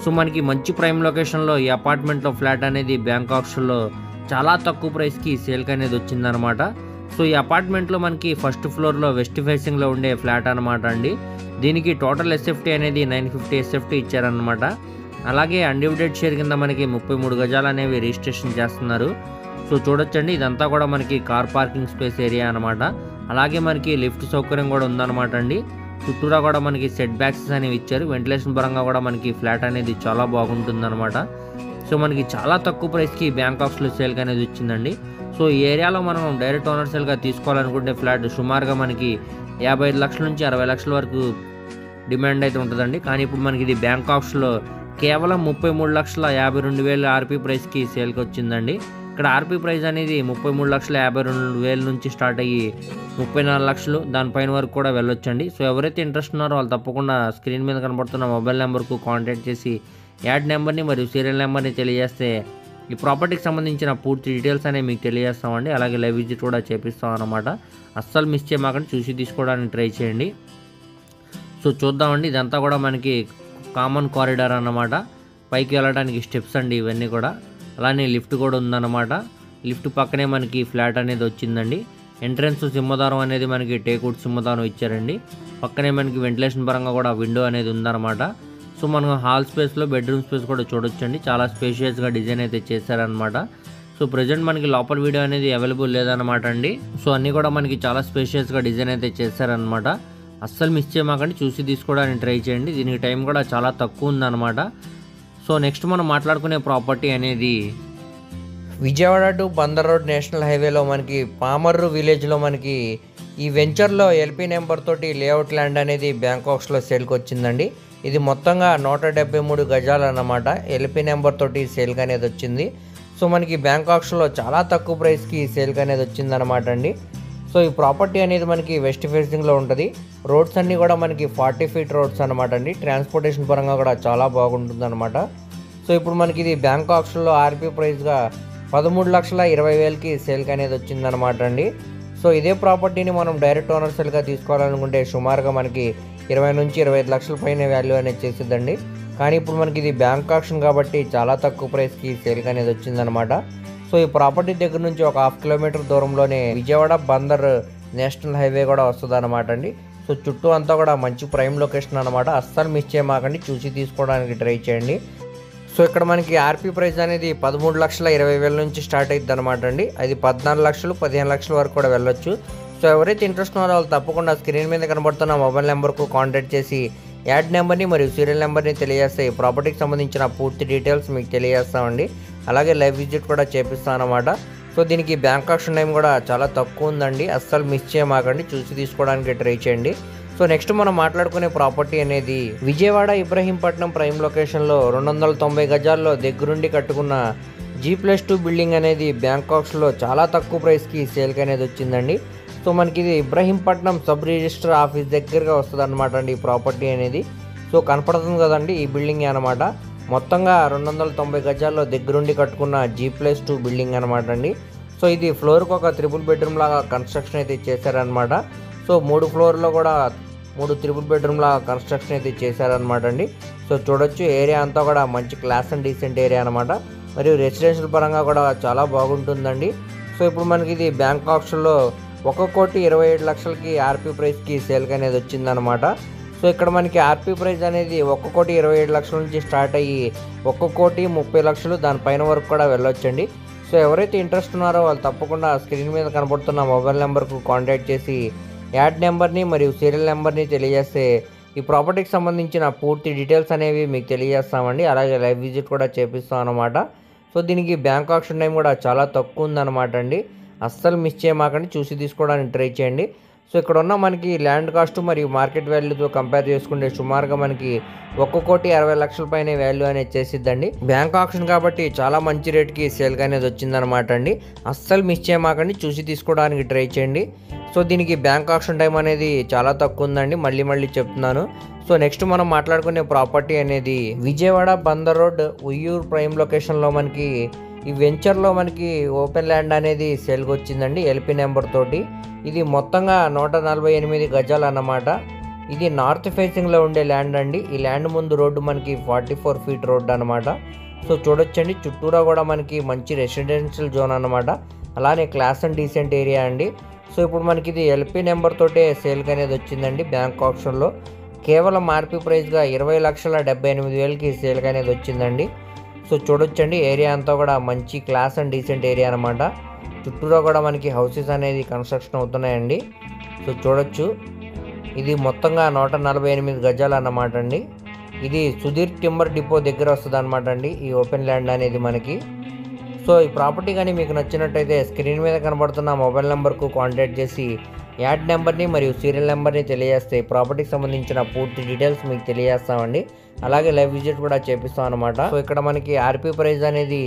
సో మనకి మంచి ప్రైమ్ లొకేషన్లో ఈ అపార్ట్మెంట్లో ఫ్లాట్ అనేది బ్యాంకాక్స్లో చాలా తక్కువ ప్రైస్కి సేల్కి అనేది వచ్చిందనమాట. సో ఈ అపార్ట్మెంట్లో మనకి ఫస్ట్ ఫ్లోర్లో వెస్ట్ ఫేసింగ్లో ఉండే ఫ్లాట్ అనమాట అండి. దీనికి టోటల్ SFT అనేది 950 SFT ఇచ్చారనమాట. అలాగే అన్డివిడెడ్ షేర్ కింద మనకి 33 గజాలు అనేవి రిజిస్ట్రేషన్ చేస్తున్నారు. సో చూడొచ్చండి, ఇదంతా కూడా మనకి కార్ పార్కింగ్ స్పేస్ ఏరియా అనమాట. అలాగే మనకి లిఫ్ట్ సౌకర్యం కూడా ఉందన్నమాట అండి. చుట్టూరా కూడా మనకి సెట్ బ్యాక్స్ అనేవి ఇచ్చారు. వెంటిలేషన్ పరంగా కూడా మనకి ఫ్లాట్ అనేది చాలా బాగుంటుందన్నమాట. సో మనకి చాలా తక్కువ ప్రైస్కి బ్యాంకాక్స్లో సేల్కి అనేది వచ్చిందండి. సో ఈ ఏరియాలో మనం డైరెక్ట్ ఓనర్ సేల్గా తీసుకోవాలనుకుంటే ఫ్లాట్ సుమారుగా మనకి 55 లక్షల నుంచి 60 లక్షల వరకు డిమాండ్ అయితే ఉంటుందండి. కానీ ఇప్పుడు మనకి ఇది బ్యాంకాక్స్లో కేవలం 33,52,000 RP ప్రైస్కి సేల్కి వచ్చిందండి. ఇక్కడ RP ప్రైస్ అనేది 33,52,000 నుంచి స్టార్ట్ అయ్యి 34 లక్షలు దానిపైన వరకు కూడా వెళ్ళొచ్చండి. సో ఎవరైతే ఇంట్రెస్ట్ ఉన్నారో వాళ్ళు తప్పకుండా స్క్రీన్ మీద కనబడుతున్న మొబైల్ నెంబర్కు కాంటాక్ట్ చేసి యాడ్ నెంబర్ని మరియు సీరియల్ నెంబర్ని తెలియజేస్తే ఈ ప్రాపర్టీకి సంబంధించిన పూర్తి డీటెయిల్స్ అనేవి మీకు తెలియజేస్తామండి. అలాగే లైవ్ విజిట్ కూడా చేపిస్తాం అన్నమాట. అస్సలు మిస్ చేయమాకండి, చూసి తీసుకోవడానికి ట్రై చేయండి. సో చూద్దామండి, ఇదంతా కూడా మనకి కామన్ కారిడార్ అన్నమాట. పైకి వెళ్ళడానికి స్టెప్స్ అండి ఇవన్నీ కూడా. అలానే లిఫ్ట్ కూడా ఉందన్నమాట. లిఫ్ట్ పక్కనే మనకి ఫ్లాట్ అనేది వచ్చిందండి. ఎంట్రన్స్ సింహద్వారం అనేది మనకి టేక్వుడ్ సింహద్వారం ఇచ్చారండి. పక్కనే మనకి వెంటిలేషన్ పరంగా కూడా విండో అనేది ఉందన్నమాట. సో మనం హాల్ స్పేస్లో బెడ్రూమ్ స్పేస్ కూడా చూడొచ్చండి, చాలా స్పేషియస్గా డిజైన్ అయితే చేశారనమాట. సో ప్రజెంట్ మనకి లోపల వీడియో అనేది అవైలబుల్ లేదనమాట అండి. సో అన్నీ కూడా మనకి చాలా స్పేషియస్గా డిజైన్ అయితే చేశారనమాట. అస్సలు మిస్ చేయమాకండి, చూసి తీసుకోవడానికి ట్రై చేయండి. దీనికి టైం కూడా చాలా తక్కువ ఉందన్నమాట. సో నెక్స్ట్ మనం మాట్లాడుకునే ప్రాపర్టీ అనేది Vijayawada to Bandar road national హైవేలో మనకి పామర్రు విలేజ్లో మనకి ఈ వెంచర్లో LP నెంబర్ తోటి లేఅవుట్ ల్యాండ్ అనేది బ్యాంకాక్స్లో సేల్కి వచ్చిందండి. ఇది మొత్తంగా 173 గజాలు అన్నమాట. LP నెంబర్ తోటి సేల్కి అనేది వచ్చింది. సో మనకి బ్యాంకాక్స్లో చాలా తక్కువ ప్రైస్కి సేల్కి అనేది వచ్చిందనమాట అండి. సో ఈ ప్రాపర్టీ అనేది మనకి వెస్ట్ ఫేసింగ్లో ఉంటుంది. రోడ్స్ అన్నీ కూడా మనకి 40 ఫీట్ రోడ్స్ అనమాట అండి. ట్రాన్స్పోర్టేషన్ పరంగా కూడా చాలా బాగుంటుంది అనమాట. సో ఇప్పుడు మనకి ఇది బ్యాంకాక్స్లో RP ప్రైస్గా 13,20,000కి సేల్కి అనేది వచ్చిందనమాట అండి. సో ఇదే ప్రాపర్టీని మనం డైరెక్ట్ ఓనర్ సేల్గా తీసుకోవాలనుకుంటే సుమారుగా మనకి 20 నుంచి 25 లక్షల పైన వాల్యూ అనేది చేసిద్దండి. కానీ ఇప్పుడు మనకి ఇది బ్యాంకాక్స్ కాబట్టి చాలా తక్కువ ప్రైస్కి సేల్కి అనేది వచ్చిందనమాట. సో ఈ ప్రాపర్టీ దగ్గర నుంచి ఒక 1/2 కిలోమీటర్ దూరంలోనే విజయవాడ బందర్ నేషనల్ హైవే కూడా వస్తుంది అనమాట అండి. సో చుట్టూ అంతా కూడా మంచి ప్రైమ్ లొకేషన్ అనమాట. అస్సలు మిస్ చేయమాకండి, చూసి తీసుకోవడానికి ట్రై చేయండి. సో ఇక్కడ మనకి RP ప్రైస్ అనేది 13,20,000 నుంచి స్టార్ట్ అవుతుంది అనమాట అండి. అది 14 లక్షలు 15 లక్షల వరకు కూడా వెళ్ళొచ్చు. సో ఎవరైతే ఇంట్రెస్ట్ ఉన్నారో వాళ్ళు తప్పకుండా స్క్రీన్ మీద కనబడుతున్న మొబైల్ నెంబర్కు కాంటాక్ట్ చేసి యాడ్ నెంబర్ని మరియు సీరియల్ నెంబర్ని తెలియజేస్తే ఈ ప్రాపర్టీకి సంబంధించిన పూర్తి డీటెయిల్స్ మీకు తెలియజేస్తామండి. అలాగే లైవ్ విజిట్ కూడా చేపిస్తాం అన్నమాట. సో దీనికి బ్యాంకాక్స్ టైం కూడా చాలా తక్కువ ఉందండి, అస్సలు మిస్ చేయమాకండి, చూసి తీసుకోవడానికి ట్రై చేయండి. సో నెక్స్ట్ మనం మాట్లాడుకునే ప్రాపర్టీ అనేది విజయవాడ ఇబ్రహీంపట్నం ప్రైమ్ లొకేషన్లో 290 గజాల్లో దగ్గరుండి కట్టుకున్న G+2 బిల్డింగ్ అనేది బ్యాంకాక్స్లో చాలా తక్కువ ప్రైస్కి సేల్కి అనేది వచ్చిందండి. సో మనకి ఇది ఇబ్రహీంపట్నం సబ్ రిజిస్టర్ ఆఫీస్ దగ్గరగా వస్తుంది అనమాట అండి ఈ ప్రాపర్టీ అనేది. సో కనపడుతుంది కదండి ఈ బిల్డింగ్ అనమాట. మొత్తంగా 290 గజాల్లో దగ్గరుండి కట్టుకున్న G+2 బిల్డింగ్ అనమాట అండి. సో ఇది ఫ్లోర్కి ఒక 3 బెడ్రూమ్ లాగా కన్స్ట్రక్షన్ అయితే చేశారనమాట. సో 3 ఫ్లోర్లో కూడా 3 3 బెడ్రూమ్ లాగా కన్స్ట్రక్షన్ అయితే చేశారనమాట అండి. సో చూడొచ్చు, ఏరియా అంతా కూడా మంచి క్లాస్ అండ్ డీసెంట్ ఏరియా అనమాట. మరియు రెసిడెన్షియల్ పరంగా కూడా చాలా బాగుంటుందండి. సో ఇప్పుడు మనకి ఇది బ్యాంకాక్స్లో 1,27,00,000కి RP ప్రైస్కి సేల్కి అనేది వచ్చిందనమాట. సో ఇక్కడ మనకి RP ప్రైస్ అనేది 1,27,00,000 నుంచి స్టార్ట్ అయ్యి 1,30,00,000 దానిపైన వరకు కూడా వెళ్ళొచ్చండి. సో ఎవరైతే ఇంట్రెస్ట్ ఉన్నారో వాళ్ళు తప్పకుండా స్క్రీన్ మీద కనబడుతున్న మొబైల్ నెంబర్కు కాంటాక్ట్ చేసి యాడ్ నెంబర్ని మరియు సీరియల్ నెంబర్ని తెలియజేస్తే ఈ ప్రాపర్టీకి సంబంధించిన పూర్తి డీటెయిల్స్ అనేవి మీకు తెలియజేస్తామండి. అలాగే లైవ్ విజిట్ కూడా చేపిస్తాం అన్నమాట. సో దీనికి బ్యాంకాక్స్ టైం కూడా చాలా తక్కువ ఉందన్నమాట అండి. అస్సలు మిస్ చేయమాకండి, చూసి తీసుకోవడానికి ట్రై చేయండి. సో ఇక్కడ ఉన్న మనకి ల్యాండ్ కాస్ట్ మరియు మార్కెట్ వాల్యూతో కంపేర్ చేసుకుంటే సుమారుగా మనకి 1,60,00,000 పైన వాల్యూ అనేది చేసిద్దండి. బ్యాంక్ ఆప్షన్ కాబట్టి చాలా మంచి రేట్కి సేల్గా అనేది వచ్చిందనమాట అండి. అస్సలు మిస్ చేయమాకండి, చూసి తీసుకోవడానికి ట్రై చేయండి. సో దీనికి బ్యాంక్ ఆప్షన్ టైం అనేది చాలా తక్కువ ఉందండి, మళ్ళీ చెప్తున్నాను. సో నెక్స్ట్ మనం మాట్లాడుకునే ప్రాపర్టీ అనేది విజయవాడ బందర్ రోడ్ ఉయ్యూరు ప్రైమ్ లొకేషన్లో మనకి ఈ వెంచర్లో మనకి ఓపెన్ ల్యాండ్ అనేది సేల్కి వచ్చిందండి ఎల్పి నెంబర్ తోటి. ఇది మొత్తంగా 148 గజాలు అన్నమాట. ఇది నార్త్ ఫేసింగ్లో ఉండే ల్యాండ్ అండి. ఈ ల్యాండ్ ముందు రోడ్డు మనకి 44 ఫీట్ రోడ్డు అనమాట. సో చూడొచ్చండి, చుట్టూరా కూడా మనకి మంచి రెసిడెన్షియల్ జోన్ అనమాట. అలానే క్లాస్ అండ్ డీసెంట్ ఏరియా అండి. సో ఇప్పుడు మనకి ఇది ఎల్పి నెంబర్ తోటే సేల్కి అనేది వచ్చిందండి. బ్యాంక్ ఆప్షన్లో కేవలం ఆర్పీ ప్రైస్గా 20,78,000కి సేల్కి అనేది వచ్చిందండి. సో చూడొచ్చండి, ఏరియా అంతా కూడా మంచి క్లాస్ అండ్ డీసెంట్ ఏరియా అనమాట. చుట్టూరా కూడా మనకి హౌసెస్ అనేది కన్స్ట్రక్షన్ అవుతున్నాయండి. సో చూడొచ్చు, ఇది మొత్తంగా 148 గజాలు అన్నమాట అండి. ఇది సుధీర్ టింబర్ డిపో దగ్గర వస్తుంది అనమాట అండి ఈ ఓపెన్ ల్యాండ్ అనేది మనకి. సో ఈ ప్రాపర్టీ కానీ మీకు నచ్చినట్టయితే స్క్రీన్ మీద కనబడుతున్న మొబైల్ నెంబర్కు కాంటాక్ట్ చేసి యాడ్ నెంబర్ని మరియు సీరియల్ నెంబర్ని తెలియజేస్తే ప్రాపర్టీకి సంబంధించిన పూర్తి డీటెయిల్స్ మీకు తెలియజేస్తామండి. అలాగే లైవ్ విజిట్ కూడా చేపిస్తాం అనమాట. సో ఇక్కడ మనకి ఆర్పీ ప్రైస్ అనేది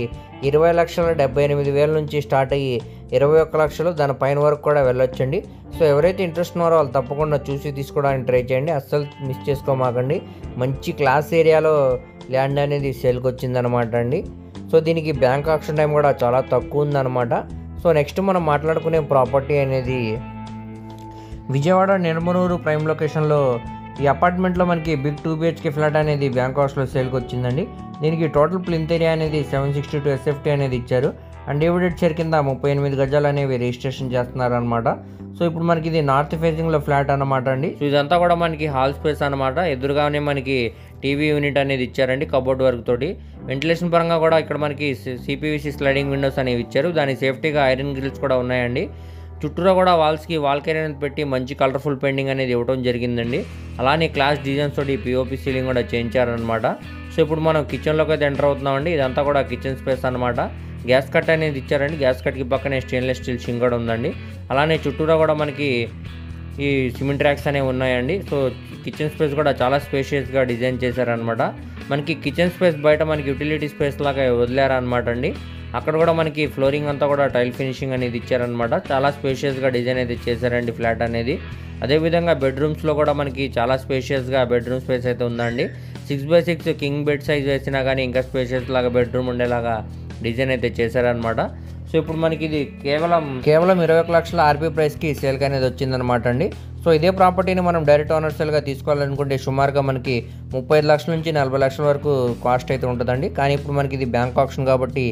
20,78,000 నుంచి స్టార్ట్ అయ్యి 21 లక్షలు దాని పైన వరకు కూడా వెళ్ళొచ్చండి. సో ఎవరైతే ఇంట్రెస్ట్ ఉన్నారో వాళ్ళు తప్పకుండా చూసి తీసుకోవడానికి ట్రై చేయండి, అస్సలు మిస్ చేసుకోమాకండి. మంచి క్లాస్ ఏరియాలో ల్యాండ్ అనేది సేల్కి వచ్చిందనమాట అండి. సో దీనికి బ్యాంక్ ఆప్షన్ టైం కూడా చాలా తక్కువ ఉందన్నమాట. సో నెక్స్ట్ మనం మాట్లాడుకునే ప్రాపర్టీ అనేది విజయవాడ నిర్మనూరు ప్రైమ్ లొకేషన్లో ఈ అపార్ట్మెంట్లో మనకి బిగ్ 2 BHK ఫ్లాట్ అనేది బ్యాంక్ హౌస్లో సేల్కి వచ్చిందండి. దీనికి టోటల్ ప్లింత్ ఏరియా అనేది 762 SFT అనేది ఇచ్చారు. అండ్ డివైడెడ్ షేర్ కింద 38 గజాలు అనేవి రిజిస్ట్రేషన్ చేస్తున్నారు అనమాట. సో ఇప్పుడు మనకి ఇది నార్త్ ఫేసింగ్లో ఫ్లాట్ అనమాట అండి. సో ఇదంతా కూడా మనకి హాల్ స్పేస్ అనమాట. ఎదురుగానే మనకి టీవీ యూనిట్ అనేది ఇచ్చారండి కబోర్డ్ వర్క్ తోటి. వెంటిలేషన్ పరంగా కూడా ఇక్కడ మనకి CPVC స్లైడింగ్ విండోస్ అనేవి ఇచ్చారు. దాని సేఫ్టీగా ఐరన్ గ్రిల్స్ కూడా ఉన్నాయండి. చుట్టూరా కూడా వాల్స్కి వాల్ కేరియర్ అనేది పెట్టి మంచి కలర్ఫుల్ పెయింటింగ్ అనేది ఇవ్వడం జరిగిందండి. అలానే క్లాస్ డిజైన్స్ తోటి POP సీలింగ్ కూడా చేయించారనమాట. సో ఇప్పుడు మనం కిచెన్లోకి అయితే ఎంటర్ అవుతున్నామండి. ఇదంతా కూడా కిచెన్ స్పేస్ అనమాట. గ్యాస్ కట్ అనేది ఇచ్చారండి. గ్యాస్ కట్కి పక్కనే స్టెయిన్లెస్ స్టీల్ షింక్ కూడా ఉందండి. అలానే చుట్టూరా కూడా మనకి ఈ సిమెంట్ ర్యాక్స్ అనేవి ఉన్నాయండి. సో కిచెన్ స్పేస్ కూడా చాలా స్పేషియస్గా డిజైన్ చేశారనమాట. మనకి కిచెన్ స్పేస్ బయట మనకి యూటిలిటీ స్పేస్ లాగా వదిలేరనమాట అండి. అక్కడ కూడా మనకి ఫ్లోరింగ్ అంతా కూడా టైల్ ఫినిషింగ్ అనేది ఇచ్చారనమాట. చాలా స్పేషియస్గా డిజైన్ అయితే చేశారండి ఫ్లాట్ అనేది. అదేవిధంగా బెడ్రూమ్స్లో కూడా మనకి చాలా స్పేషియస్గా బెడ్రూమ్ స్పేస్ అయితే ఉందండి. 6x6 కింగ్ బెడ్ సైజ్ వేసినా కానీ ఇంకా స్పేషియస్ లాగా బెడ్రూమ్ ఉండేలాగా డిజైన్ అయితే చేశారనమాట. సో ఇప్పుడు మనకి ఇది కేవలం 21 లక్షల ఆర్పీ ప్రైస్కి సేల్కి అనేది వచ్చిందనమాట అండి. సో ఇదే ప్రాపర్టీని మనం డైరెక్ట్ ఓనర్ సేల్గా తీసుకోవాలనుకుంటే సుమారుగా మనకి 35 లక్షల నుంచి 40 లక్షల వరకు కాస్ట్ అయితే ఉంటుందండి. కానీ ఇప్పుడు మనకి ఇది బ్యాంక్ ఆప్షన్ కాబట్టి